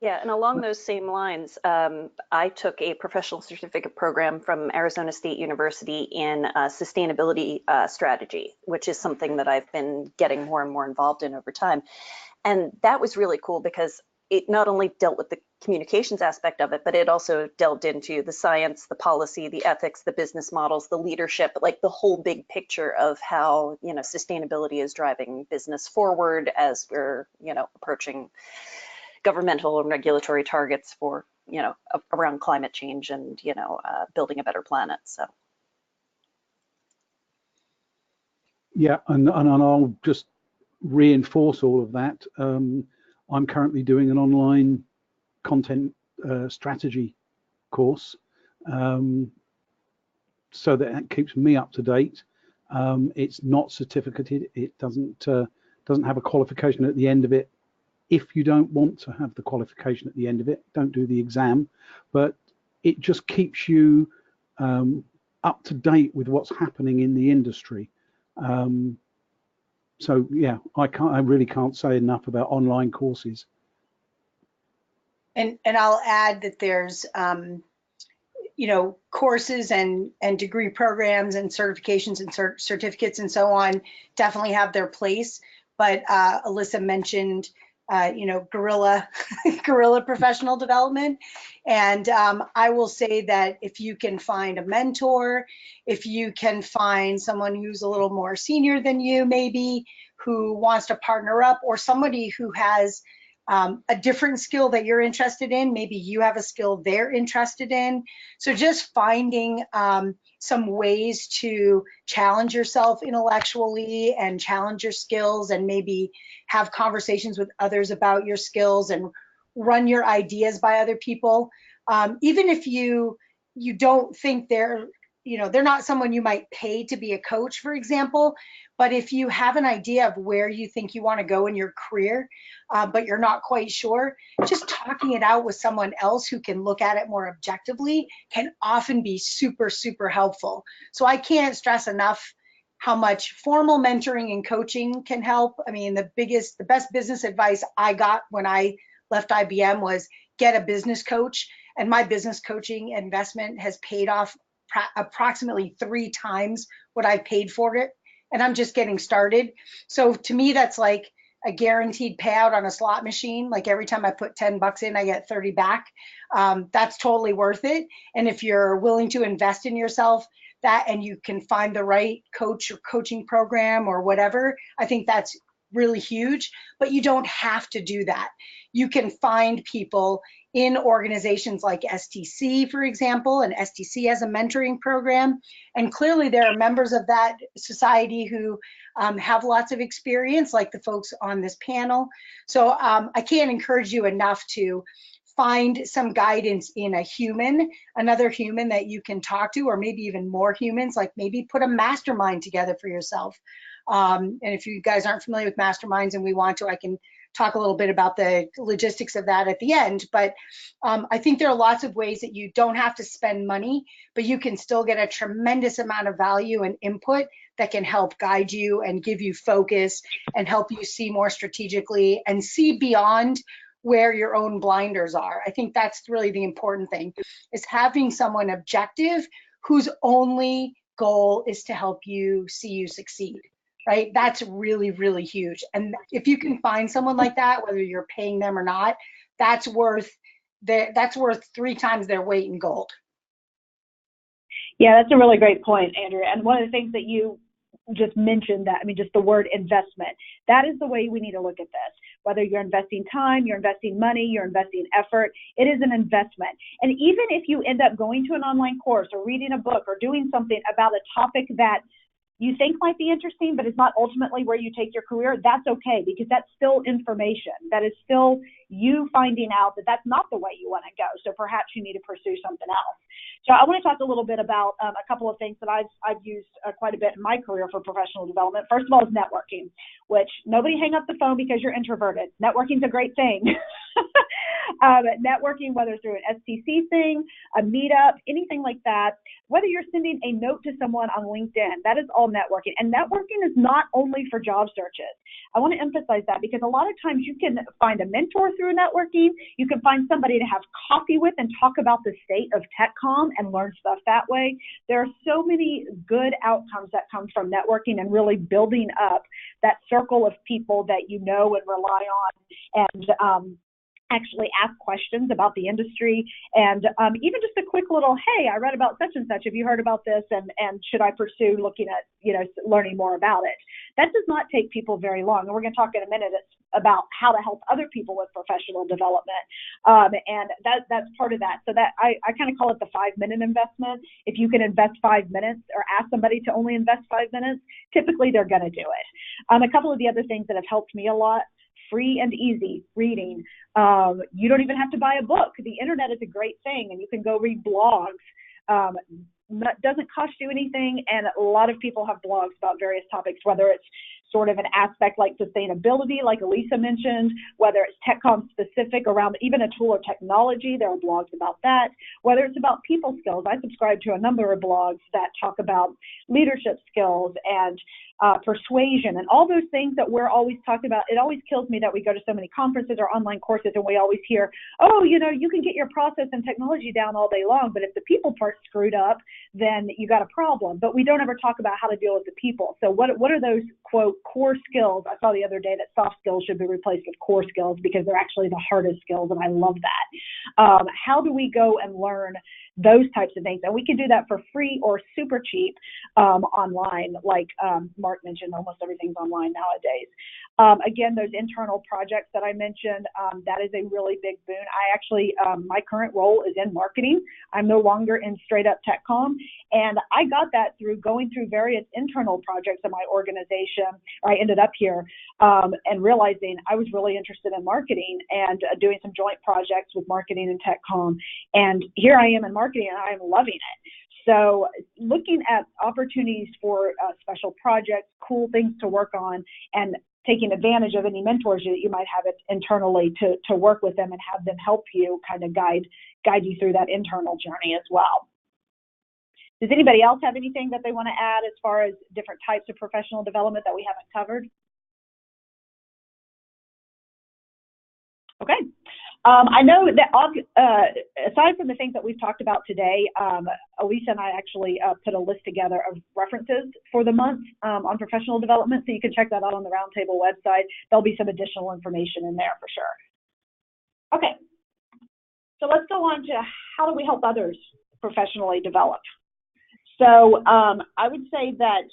Yeah, and along those same lines, I took a professional certificate program from Arizona State University in sustainability strategy, which is something that I've been getting more and more involved in over time. And that was really cool because it not only dealt with the communications aspect of it, but it also delved into the science, the policy, the ethics, the business models, the leadership, like the whole big picture of how, sustainability is driving business forward as we're, approaching governmental and regulatory targets for, around climate change and, building a better planet. So. Yeah, and I'll just reinforce all of that. I'm currently doing an online content strategy course, so that keeps me up to date. It's not certificated. It doesn't have a qualification at the end of it. If you don't want to have the qualification at the end of it, don't do the exam. But it just keeps you up to date with what's happening in the industry. So yeah, I really can't say enough about online courses. And I'll add that there's courses and degree programs and certifications and certificates and so on definitely have their place. But Alyssa mentioned, guerrilla professional development. And I will say that if you can find a mentor, if you can find someone who's a little more senior than you, maybe, who wants to partner up, or somebody who has a different skill that you're interested in, maybe you have a skill they're interested in. So just finding some ways to challenge yourself intellectually and challenge your skills, and maybe have conversations with others about your skills and run your ideas by other people. Even if you don't think they're not someone you might pay to be a coach, for example, but if you have an idea of where you think you want to go in your career, but you're not quite sure, just talking it out with someone else who can look at it more objectively can often be super, super helpful. So I can't stress enough how much formal mentoring and coaching can help. I mean, the best business advice I got when I left IBM was get a business coach. And my business coaching investment has paid off approximately 3 times what I paid for it. And I'm just getting started. So to me, that's like a guaranteed payout on a slot machine. Like every time I put 10 bucks in, I get 30 back. That's totally worth it. And if you're willing to invest in yourself, and you can find the right coach or coaching program or whatever, I think that's really huge. But you don't have to do that. You can find people in organizations like STC, for example, and STC has a mentoring program. And clearly there are members of that society who have lots of experience, like the folks on this panel. So I can't encourage you enough to find some guidance in another human that you can talk to, or maybe even more humans, like maybe put a mastermind together for yourself. And if you guys aren't familiar with masterminds and we want to, I can talk a little bit about the logistics of that at the end. But I think there are lots of ways that you don't have to spend money, but you can still get a tremendous amount of value and input that can help guide you and give you focus and help you see more strategically and see beyond where your own blinders are. I think that's really the important thing, is having someone objective whose only goal is to help you see you succeed. Right? That's really, really huge. And if you can find someone like that, whether you're paying them or not, that's worth 3 times their weight in gold. Yeah, that's a really great point, Andrea. And one of the things that you just mentioned, just the word investment, that is the way we need to look at this. Whether you're investing time, you're investing money, you're investing effort, it is an investment. And even if you end up going to an online course or reading a book or doing something about a topic that you think might be interesting, but it's not ultimately where you take your career, that's okay, because that's still information. That is still you finding out that that's not the way you want to go. So perhaps you need to pursue something else. So I want to talk a little bit about a couple of things that I've used quite a bit in my career for professional development. First of all is networking, which nobody hang up the phone because you're introverted. Networking is a great thing. Networking, whether through an STC thing, a meetup, anything like that, whether you're sending a note to someone on LinkedIn, that is all networking. And networking is not only for job searches. I want to emphasize that, because a lot of times you can find a mentor through networking. You can find somebody to have coffee with and talk about the state of TechCom and learn stuff that way. There are so many good outcomes that come from networking and really building up that circle of people that you know and rely on, and actually ask questions about the industry, and even just a quick little, hey, I read about such and such. Have you heard about this? And should I pursue looking at, learning more about it? That does not take people very long. And we're going to talk in a minute about how to help other people with professional development. And that's part of that. So that I kind of call it the 5-minute investment. If you can invest 5 minutes or ask somebody to only invest 5 minutes, typically they're going to do it. A couple of the other things that have helped me a lot: free and easy reading. You don't even have to buy a book. The internet is a great thing, and you can go read blogs. Doesn't cost you anything, and a lot of people have blogs about various topics, whether it's sort of an aspect like sustainability, like Alisa mentioned, whether it's TechCom specific around even a tool or technology, there are blogs about that, whether it's about people skills. I subscribe to a number of blogs that talk about leadership skills and persuasion and all those things that we're always talking about. It always kills me that we go to so many conferences or online courses and we always hear, oh, you know, you can get your process and technology down all day long, but if the people part's screwed up, then you got a problem. But we don't ever talk about how to deal with the people. So what are those, quote, core skills? I saw the other day that soft skills should be replaced with core skills because they're actually the hardest skills, and I love that. How do we go and learn those types of things? And we can do that for free or super cheap online. Like Mark mentioned, almost everything's online nowadays. Again, those internal projects that I mentioned, that is a really big boon. I actually, my current role is in marketing. I'm no longer in straight up TechCom. And I got that through going through various internal projects in my organization. I ended up here and realizing I was really interested in marketing and doing some joint projects with marketing and TechCom. And here I am in marketing, and I am loving it. So looking at opportunities for special projects, cool things to work on, and taking advantage of any mentors that you might have internally to work with them and have them help you kind of guide you through that internal journey as well. Does anybody else have anything that they want to add as far as different types of professional development that we haven't covered? Okay. I know that aside from the things that we've talked about today, Alisa and I actually put a list together of references for the month on professional development, so you can check that out on the Roundtable website. There'll be some additional information in there for sure. Okay, so let's go on to how do we help others professionally develop. So I would say that,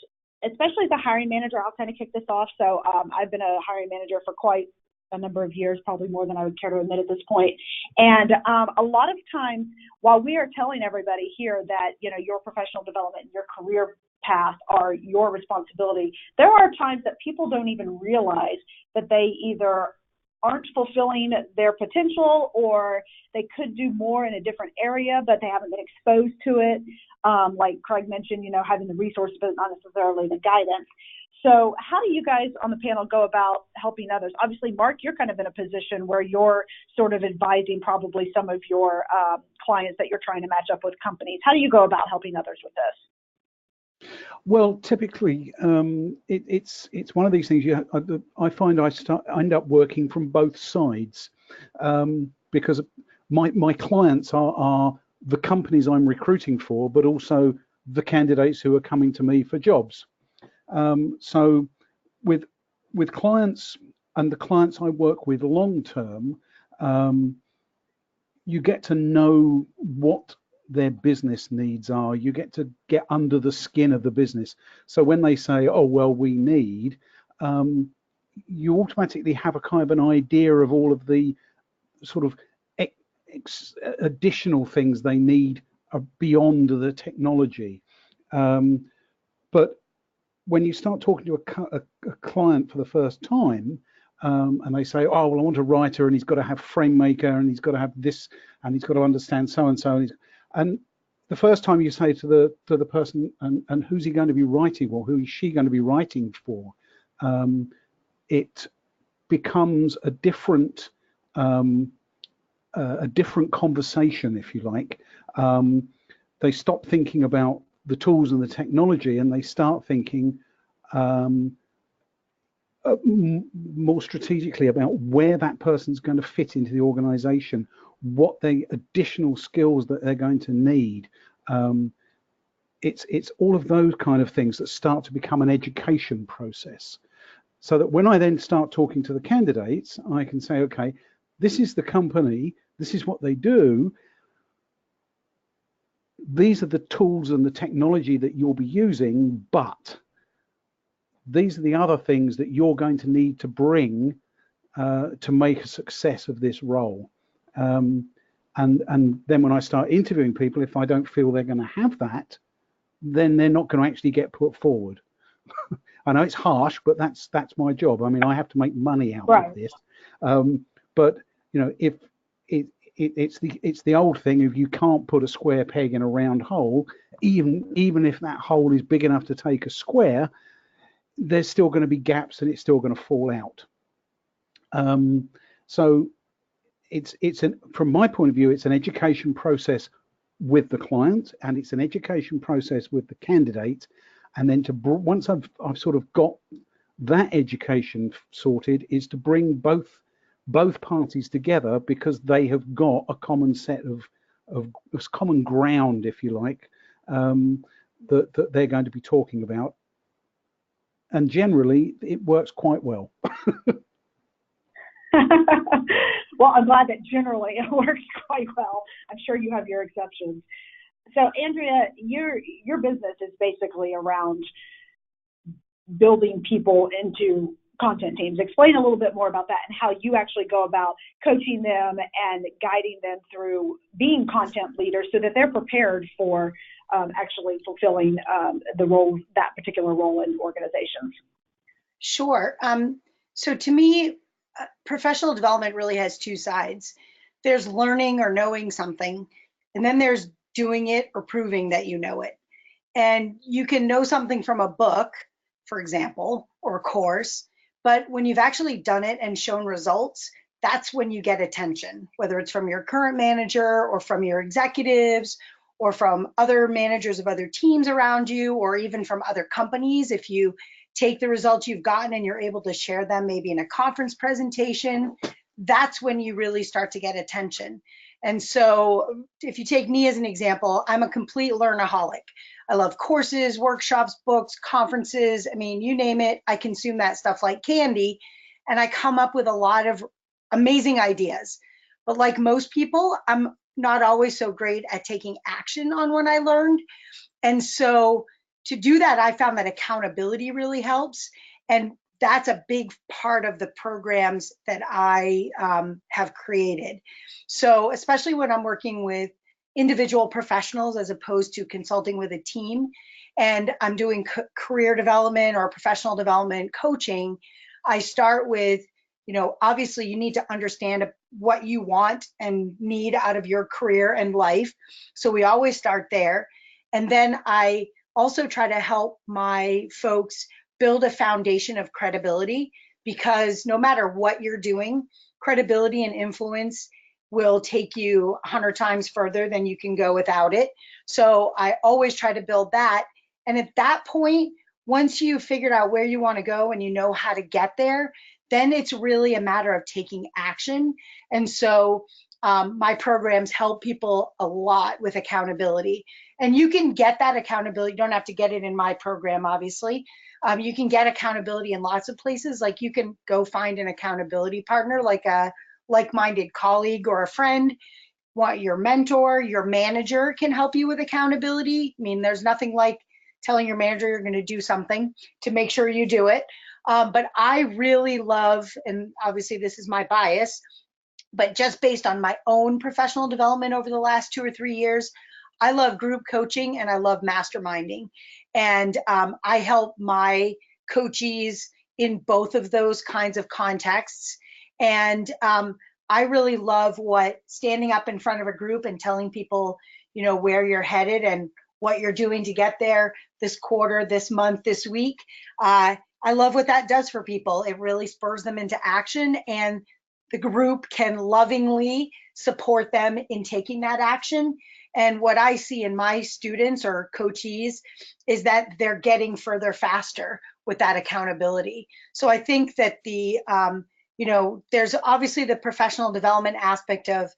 especially as a hiring manager, I'll kind of kick this off. So I've been a hiring manager for quite a number of years, probably more than I would care to admit at this point. And a lot of times, while we are telling everybody here that, you know, your professional development and your career path are your responsibility, there are times that people don't even realize that they either aren't fulfilling their potential or they could do more in a different area, but they haven't been exposed to it. Like Craig mentioned, you know, having the resources, but not necessarily the guidance. So how do you guys on the panel go about helping others? Obviously, Mark, you're kind of in a position where you're sort of advising probably some of your clients that you're trying to match up with companies. How do you go about helping others with this? Well, typically, it's one of these things. I find I end up working from both sides because my clients are the companies I'm recruiting for, but also the candidates who are coming to me for jobs. So with clients and the clients I work with long term, you get to know what their business needs are. You get under the skin of the business. So when they say, oh, well, we need, you automatically have a kind of an idea of all of the sort of additional things they need beyond the technology. But when you start talking to a client for the first time, and they say, oh, well, I want a writer, and he's got to have frame maker, and he's got to have this, and he's got to understand so and so, and the first time you say to the person, and who's he going to be writing for, who is she going to be writing for, it becomes a different conversation, if you like. They stop thinking about the tools and the technology, and they start thinking more strategically about where that person's going to fit into the organization, what the additional skills that they're going to need. It's all of those kind of things that start to become an education process, so that when I then start talking to the candidates, I can say, okay, this is the company, this is what they do, these are the tools and the technology that you'll be using, but these are the other things that you're going to need to bring to make a success of this role. And then when I start interviewing people, if I don't feel they're going to have that, then they're not going to actually get put forward. I know it's harsh, but that's my job. I mean, I have to make money out of this. But you know, if it's the old thing of you can't put a square peg in a round hole, even if that hole is big enough to take a square, there's still going to be gaps and it's still going to fall out. So from my point of view, it's an education process with the client, and it's an education process with the candidate. And then once I've sort of got that education sorted, is to bring both parties together, because they have got a common set of common ground, if you like, that they're going to be talking about. And generally, it works quite well. Well, I'm glad that generally it works quite well. I'm sure you have your exceptions. So, Andrea, your business is basically around building people into content teams. Explain a little bit more about that and how you actually go about coaching them and guiding them through being content leaders so that they're prepared for actually fulfilling that particular role in organizations. Sure. So to me, professional development really has two sides. There's learning or knowing something, and then there's doing it or proving that you know it. And you can know something from a book, for example, or a course, but when you've actually done it and shown results, that's when you get attention, whether it's from your current manager or from your executives or from other managers of other teams around you, or even from other companies. If you take the results you've gotten and you're able to share them maybe in a conference presentation, that's when you really start to get attention. And so if you take me as an example, I'm a complete learnaholic. I love courses, workshops, books, conferences. I mean, you name it, I consume that stuff like candy, and I come up with a lot of amazing ideas. But like most people, I'm not always so great at taking action on what I learned. And so to do that, I found that accountability really helps. And that's a big part of the programs that I have created. So especially when I'm working with individual professionals as opposed to consulting with a team, and I'm doing career development or professional development coaching, I start with, obviously you need to understand what you want and need out of your career and life. So we always start there. And then I also try to help my folks build a foundation of credibility, because no matter what you're doing, credibility and influence will take you 100 times further than you can go without it. So I always try to build that. And at that point, once you've figured out where you want to go and you know how to get there, then it's really a matter of taking action. And so my programs help people a lot with accountability. And you can get that accountability. You don't have to get it in my program, obviously. You can get accountability in lots of places. Like you can go find an accountability partner, like a like-minded colleague or a friend. Your mentor, your manager can help you with accountability. I mean, there's nothing like telling your manager you're going to do something to make sure you do it. But I really love, and obviously this is my bias, but just based on my own professional development over the last 2 or 3 years, I love group coaching and I love masterminding. And I help my coachees in both of those kinds of contexts. And I really love what standing up in front of a group and telling people, where you're headed and what you're doing to get there this quarter, this month, this week. I love what that does for people. It really spurs them into action, and the group can lovingly support them in taking that action. And what I see in my students or coachees is that they're getting further faster with that accountability. So I think that there's obviously the professional development aspect of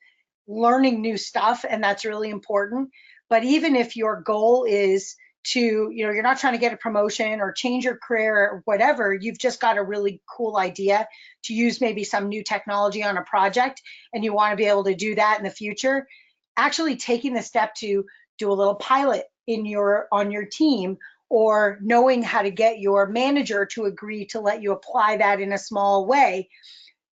learning new stuff, and that's really important. But even if your goal is to, you're not trying to get a promotion or change your career or whatever, you've just got a really cool idea to use maybe some new technology on a project, and you want to be able to do that in the future, actually taking the step to do a little pilot on your team or knowing how to get your manager to agree to let you apply that in a small way,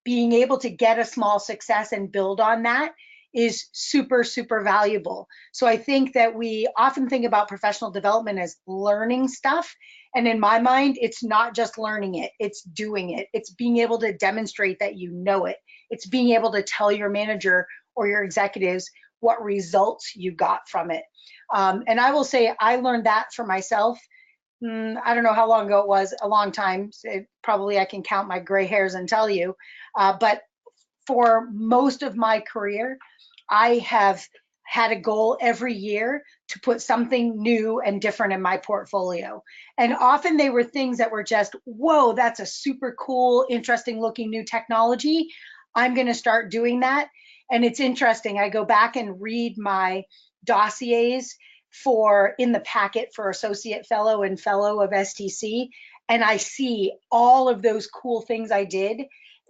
being able to get a small success and build on that is super, super valuable. So I think that we often think about professional development as learning stuff. And in my mind, it's not just learning it, it's doing it. It's being able to demonstrate that you know it. It's being able to tell your manager or your executives what results you got from it. And I will say I learned that for myself. I don't know how long ago it was, a long time. Probably I can count my gray hairs and tell you. But for most of my career, I have had a goal every year to put something new and different in my portfolio. And often they were things that were just, whoa, that's a super cool, interesting looking new technology. I'm going to start doing that. And it's interesting. I go back and read my dossiers for in the packet for associate fellow and fellow of STC. And I see all of those cool things I did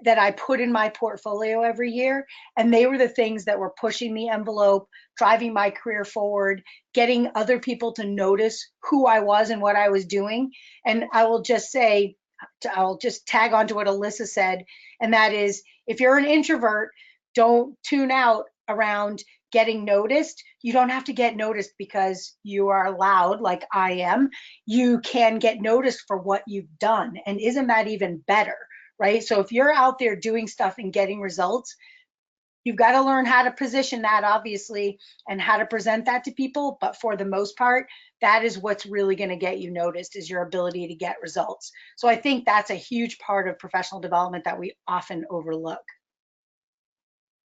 that I put in my portfolio every year. And they were the things that were pushing the envelope, driving my career forward, getting other people to notice who I was and what I was doing. And I will just say, I'll just tag on to what Alyssa said. And that is, if you're an introvert, don't tune out around getting noticed. You don't have to get noticed because you are loud like I am. You can get noticed for what you've done. And isn't that even better? Right? So if you're out there doing stuff and getting results, you've got to learn how to position that, obviously, and how to present that to people. But for the most part, that is what's really going to get you noticed, is your ability to get results. So I think that's a huge part of professional development that we often overlook.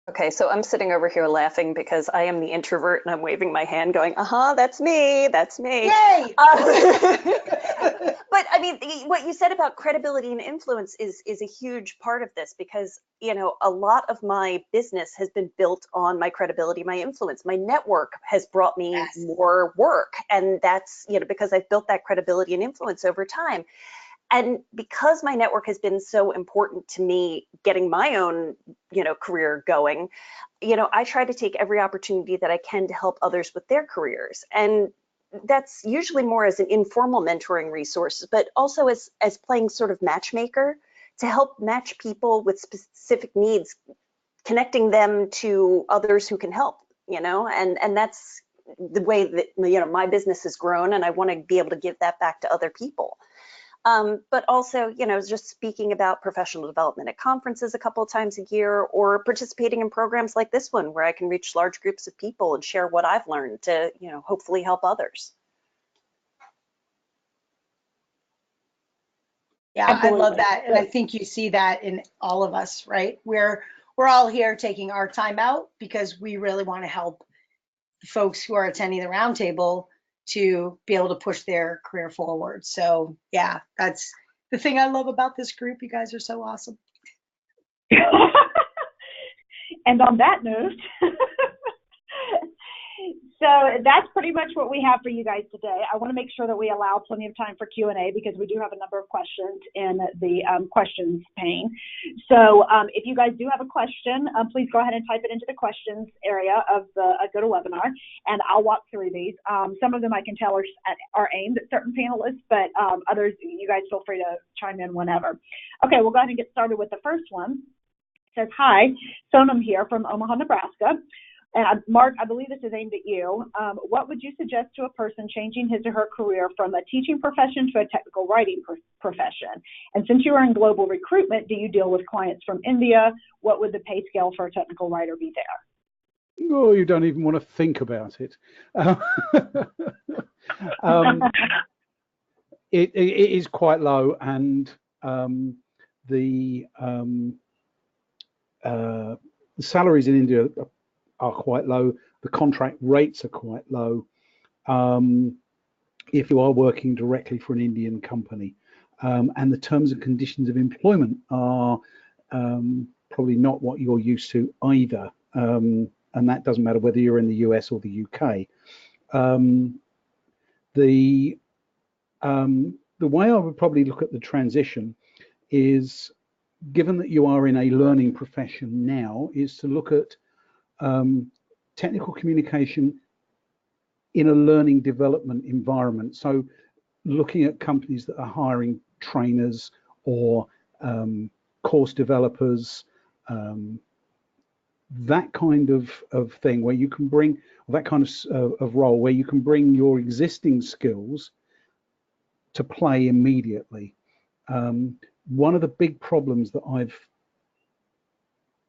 Okay, so I'm sitting over here laughing because I am the introvert and I'm waving my hand going, that's me, that's me. Yay! But I mean, what you said about credibility and influence is a huge part of this, because, you know, a lot of my business has been built on my credibility, my influence. My network has brought me more work. And that's, you know, because I've built that credibility and influence over time. And because my network has been so important to me getting my own, you know, career going, you know, I try to take every opportunity that I can to help others with their careers. And that's usually more as an informal mentoring resource, but also as playing sort of matchmaker to help match people with specific needs, connecting them to others who can help, you know, and that's the way that, you know, my business has grown, and I want to be able to give that back to other people. But also, you know, just speaking about professional development at conferences a couple of times a year, or participating in programs like this one where I can reach large groups of people and share what I've learned to, you know, hopefully help others. Yeah, absolutely. I love that. And I think you see that in all of us, right? We're all here taking our time out because we really want to help the folks who are attending the roundtable to be able to push their career forward. So yeah, that's the thing I love about this group. You guys are so awesome. And on that note, so that's pretty much what we have for you guys today. I want to make sure that we allow plenty of time for Q&A because we do have a number of questions in the questions pane. So if you guys do have a question, please go ahead and type it into the questions area of the GoToWebinar, and I'll walk through these. Some of them I can tell are aimed at certain panelists, but others, you guys feel free to chime in whenever. Okay, we'll go ahead and get started with the first one. It says, hi, Sonam here from Omaha, Nebraska. And Mark, I believe this is aimed at you. What would you suggest to a person changing his or her career from a teaching profession to a technical writing profession? And since you are in global recruitment, do you deal with clients from India? What would the pay scale for a technical writer be there? Oh, you don't even want to think about it. It is quite low, and the salaries in India are quite low. The contract rates are quite low if you are working directly for an Indian company. And the terms and conditions of employment are probably not what you're used to either. And that doesn't matter whether you're in the US or the UK. The way I would probably look at the transition is, given that you are in a learning profession now, is to look at technical communication in a learning development environment. So looking at companies that are hiring trainers or course developers, that kind of thing where you can bring, that kind of role where you can bring your existing skills to play immediately. One of the big problems that I've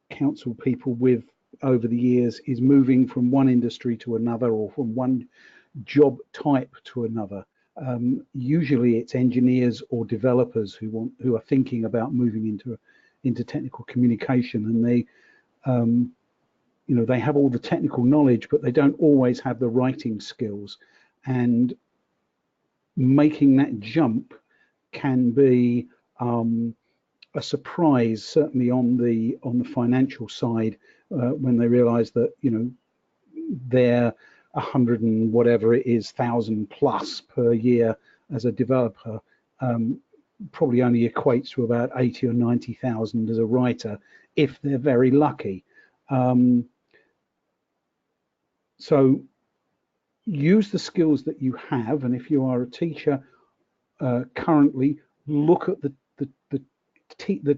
counseled people with over the years is moving from one industry to another or from one job type to another. Usually it's engineers or developers who are thinking about moving into technical communication, and they they have all the technical knowledge, but they don't always have the writing skills, and making that jump can be a surprise, certainly on the financial side, when they realize that they're 100 and whatever it is, 1,000 plus per year as a developer, probably only equates to about 80 or 90,000 as a writer, if they're very lucky. So use the skills that you have, and if you are a teacher currently, look at the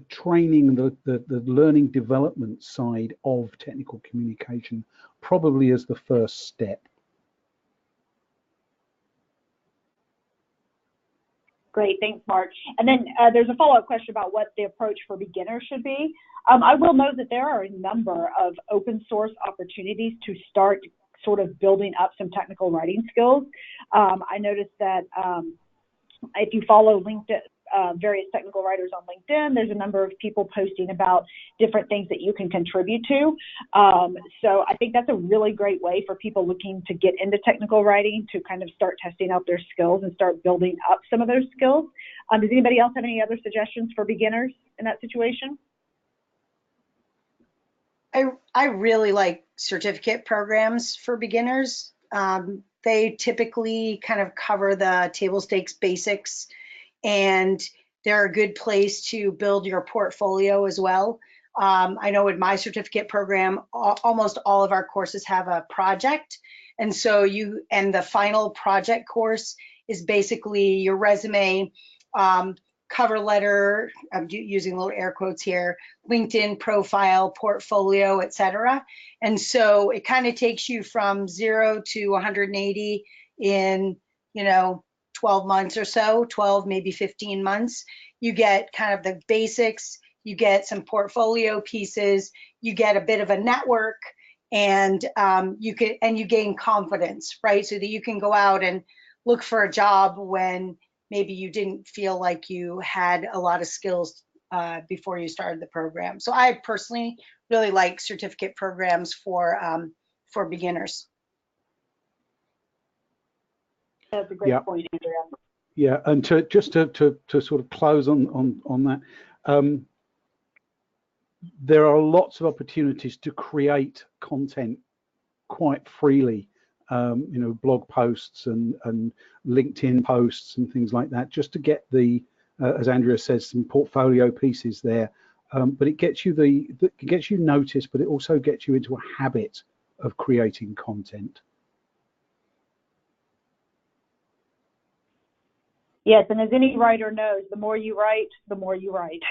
training and the learning development side of technical communication, probably as the first step. Great, thanks, Mark. And then there's a follow-up question about what the approach for beginners should be. I will note that there are a number of open source opportunities to start sort of building up some technical writing skills. I noticed that if you follow LinkedIn, various technical writers on LinkedIn, there's a number of people posting about different things that you can contribute to. So I think that's a really great way for people looking to get into technical writing to kind of start testing out their skills and start building up some of those skills. Does anybody else have any other suggestions for beginners in that situation? I really like certificate programs for beginners. They typically kind of cover the table stakes basics, and they're a good place to build your portfolio as well. I know in my certificate program, almost all of our courses have a project. And so the final project course is basically your resume, cover letter, I'm using little air quotes here, LinkedIn profile, portfolio, etc. And so it kind of takes you from 0 to 180 in, 12 months or so, 12, maybe 15 months. You get kind of the basics, you get some portfolio pieces, you get a bit of a network, and you gain confidence, right? So that you can go out and look for a job when maybe you didn't feel like you had a lot of skills before you started the program. So I personally really like certificate programs for beginners. That's a great point, Andrea. Yeah, and just to sort of close on that, there are lots of opportunities to create content quite freely. Blog posts and LinkedIn posts and things like that, just to get the, as Andrea says, some portfolio pieces there. But it gets you it gets you noticed, but it also gets you into a habit of creating content. Yes, and as any writer knows, the more you write, the more you write.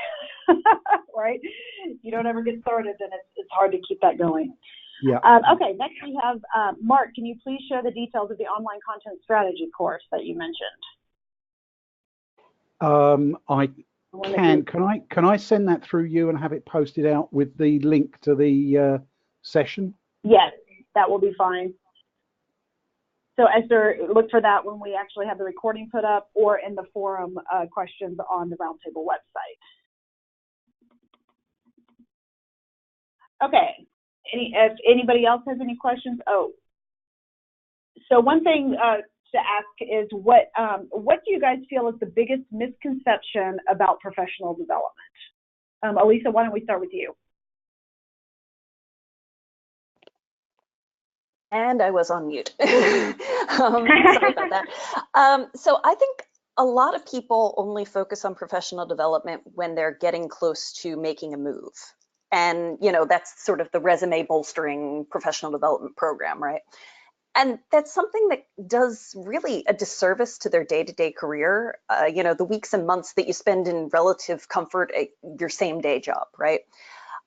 Right? If you don't ever get started, then it's hard to keep that going. Yeah. Okay, next we have Mark. Can you please share the details of the online content strategy course that you mentioned? I can. Can I send that through you and have it posted out with the link to the session? Yes, that will be fine. So Esther, look for that when we actually have the recording put up, or in the forum questions on the Roundtable website. Okay. If anybody else has any questions, so one thing to ask is what do you guys feel is the biggest misconception about professional development? Alisa, why don't we start with you? And I was on mute. Sorry about that. So I think a lot of people only focus on professional development when they're getting close to making a move. And, that's sort of the resume bolstering professional development program, right? And that's something that does really a disservice to their day-to-day career, you know, the weeks and months that you spend in relative comfort at your same day job, right?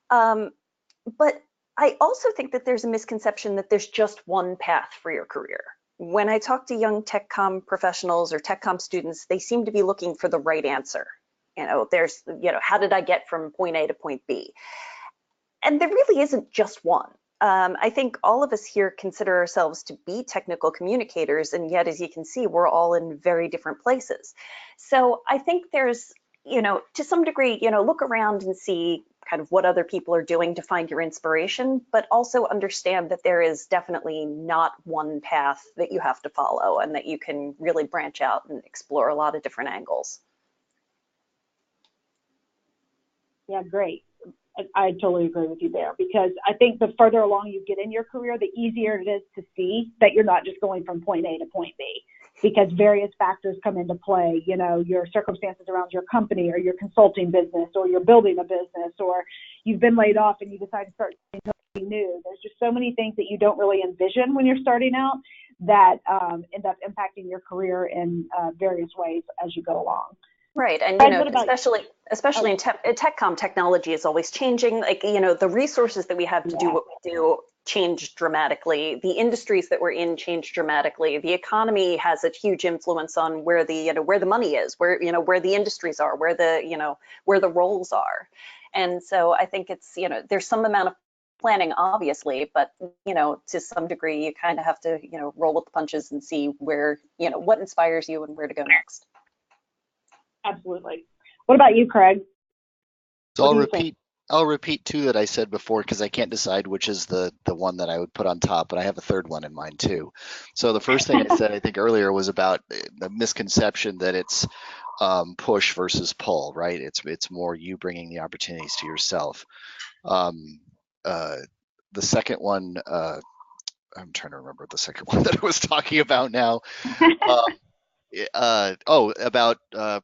But I also think that there's a misconception that there's just one path for your career. When I talk to young tech com professionals or tech com students, they seem to be looking for the right answer. You know, there's, you know, how did I get from point A to point B? And there really isn't just one. I think all of us here consider ourselves to be technical communicators, and yet, as you can see, we're all in very different places. So I think there's, you know, to some degree, you know, look around and see kind of what other people are doing to find your inspiration, but also understand that there is definitely not one path that you have to follow, and that you can really branch out and explore a lot of different angles. Yeah, great. I totally agree with you there, because I think the further along you get in your career, the easier it is to see that you're not just going from point A to point B, because various factors come into play, you know, your circumstances around your company or your consulting business, or you're building a business, or you've been laid off and you decide to start something new. There's just so many things that you don't really envision when you're starting out that end up impacting your career in various ways as you go along. Right, and you know, especially in tech technology is always changing. Like, you know, the resources that we have to do what we do change dramatically. The industries that we're in change dramatically. The economy has a huge influence on where the, you know, where the money is, where, you know, where the industries are, where the, you know, where the roles are. And so I think it's, you know, there's some amount of planning, obviously, but, you know, to some degree, you kind of have to, you know, roll with the punches and see where, you know, what inspires you and where to go next. Absolutely. What about you, Craig? So I'll repeat two that I said before, because I can't decide which is the one that I would put on top, but I have a third one in mind too. So the first thing I said, I think earlier, was about the misconception that it's push versus pull, right? It's more you bringing the opportunities to yourself. The second one, I'm trying to remember the second one that I was talking about now. About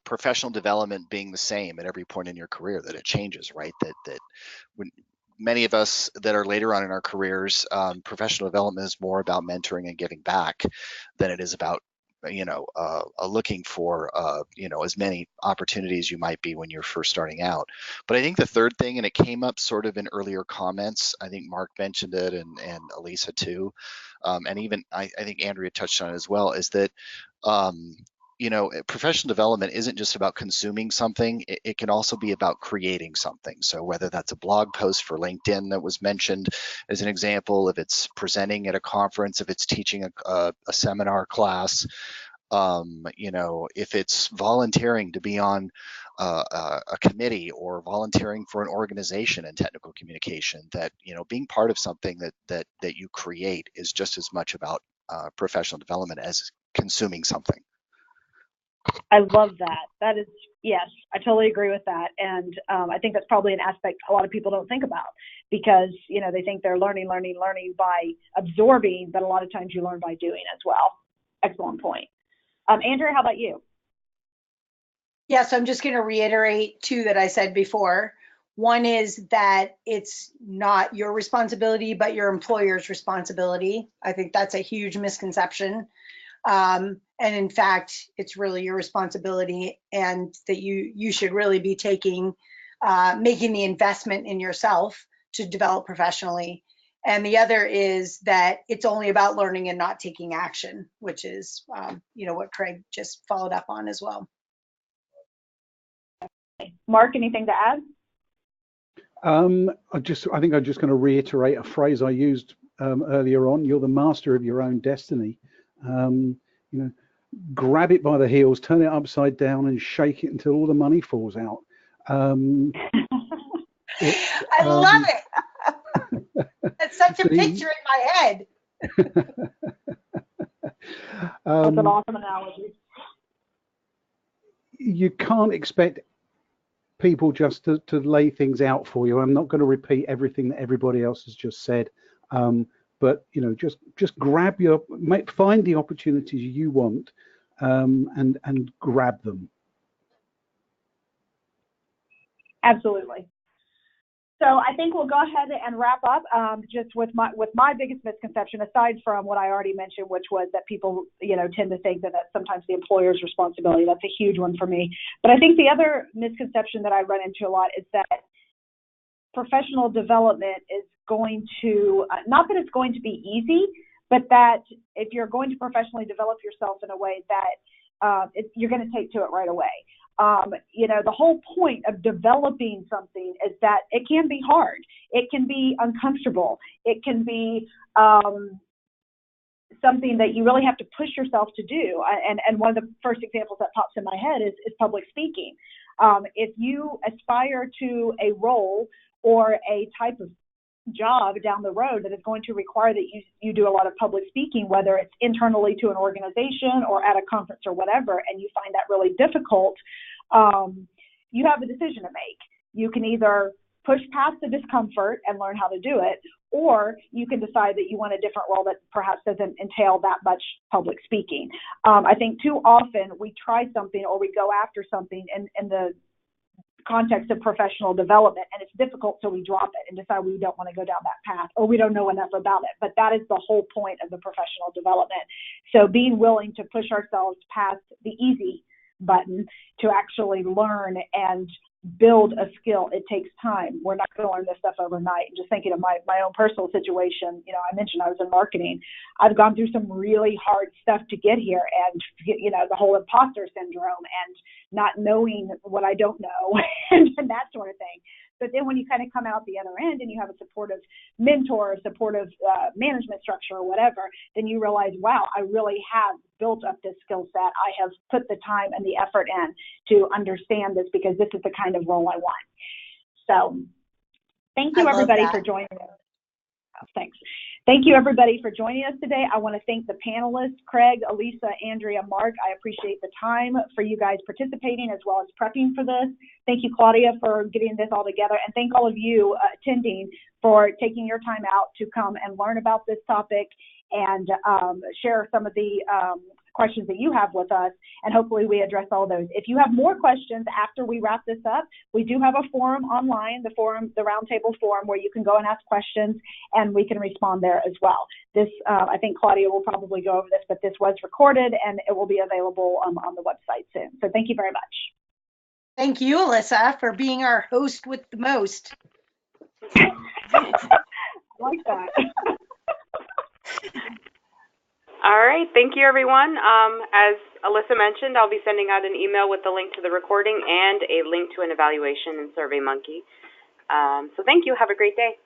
professional development being the same at every point in your career, that it changes, right? That when many of us that are later on in our careers, professional development is more about mentoring and giving back than it is about, you know, looking for, you know, as many opportunities you might be when you're first starting out. But I think the third thing, and it came up sort of in earlier comments, I think Mark mentioned it, and Alisa too, and even I think Andrea touched on it as well, is that you know, professional development isn't just about consuming something. It can also be about creating something. So whether that's a blog post for LinkedIn that was mentioned as an example, if it's presenting at a conference, if it's teaching a seminar class, you know, if it's volunteering to be on a committee, or volunteering for an organization in technical communication, that, you know, being part of something that you create is just as much about professional development as consuming something. I love that. That is, yes, I totally agree with that. And I think that's probably an aspect a lot of people don't think about, because, you know, they think they're learning by absorbing, but a lot of times you learn by doing as well. Excellent point. Andrea, how about you? Yes, I'm just going to reiterate two that I said before. One is that it's not your responsibility, but your employer's responsibility. I think that's a huge misconception. And in fact, it's really your responsibility, and that you should really be making the investment in yourself to develop professionally. And the other is that it's only about learning and not taking action, which is, you know, what Craig just followed up on as well. Mark, anything to add? I think I'm just going to reiterate a phrase I used earlier on. You're the master of your own destiny. You know, grab it by the heels, turn it upside down, and shake it until all the money falls out. I love it. That's such a picture in my head. That's an awesome analogy. You can't expect people just to lay things out for you. I'm not going to repeat everything that everybody else has just said, but, you know, just find the opportunities you want, and grab them. Absolutely. So I think we'll go ahead and wrap up just with my biggest misconception, aside from what I already mentioned, which was that people, tend to think that that's sometimes the employer's responsibility. That's a huge one for me. But I think the other misconception that I run into a lot is that professional development is going to, not that it's going to be easy, but that if you're going to professionally develop yourself in a way that you're going to take to it right away. The whole point of developing something is that it can be hard. It can be uncomfortable. It can be something that you really have to push yourself to do. And one of the first examples that pops in my head is public speaking. If you aspire to a role or a type of job down the road that is going to require that you do a lot of public speaking, whether it's internally to an organization or at a conference or whatever, and you find that really difficult, you have a decision to make. You can either push past the discomfort and learn how to do it, or you can decide that you want a different role that perhaps doesn't entail that much public speaking. I think too often we try something or we go after something in the context of professional development, and it's difficult, so we drop it and decide we don't want to go down that path, or we don't know enough about it. But that is the whole point of the professional development. So being willing to push ourselves past the easy button to actually learn and build a skill. It takes time. We're not going to learn this stuff overnight. And just thinking of my own personal situation, I mentioned I was in marketing. I've gone through some really hard stuff to get here, and the whole imposter syndrome and not knowing what I don't know and that sort of thing. But then when you kind of come out the other end and you have a supportive mentor, a supportive management structure or whatever, then you realize, wow, I really have built up this skill set. I have put the time and the effort in to understand this because this is the kind of role I want. So thank you, everybody, for joining us. Thanks. Thank you, everybody, for joining us today. I want to thank the panelists, Craig, Alisa, Andrea, Mark. I appreciate the time for you guys participating as well as prepping for this. Thank you, Claudia, for getting this all together. And thank all of you attending for taking your time out to come and learn about this topic and share some of the questions that you have with us, and hopefully we address all those. If you have more questions after we wrap this up, we do have a forum online, the Roundtable forum, where you can go and ask questions, and we can respond there as well. This, I think Claudia will probably go over this, but this was recorded, and it will be available on the website soon. So thank you very much. Thank you, Alyssa, for being our host with the most. I like that. All right. Thank you, everyone. As Alyssa mentioned, I'll be sending out an email with the link to the recording and a link to an evaluation in SurveyMonkey. So thank you. Have a great day.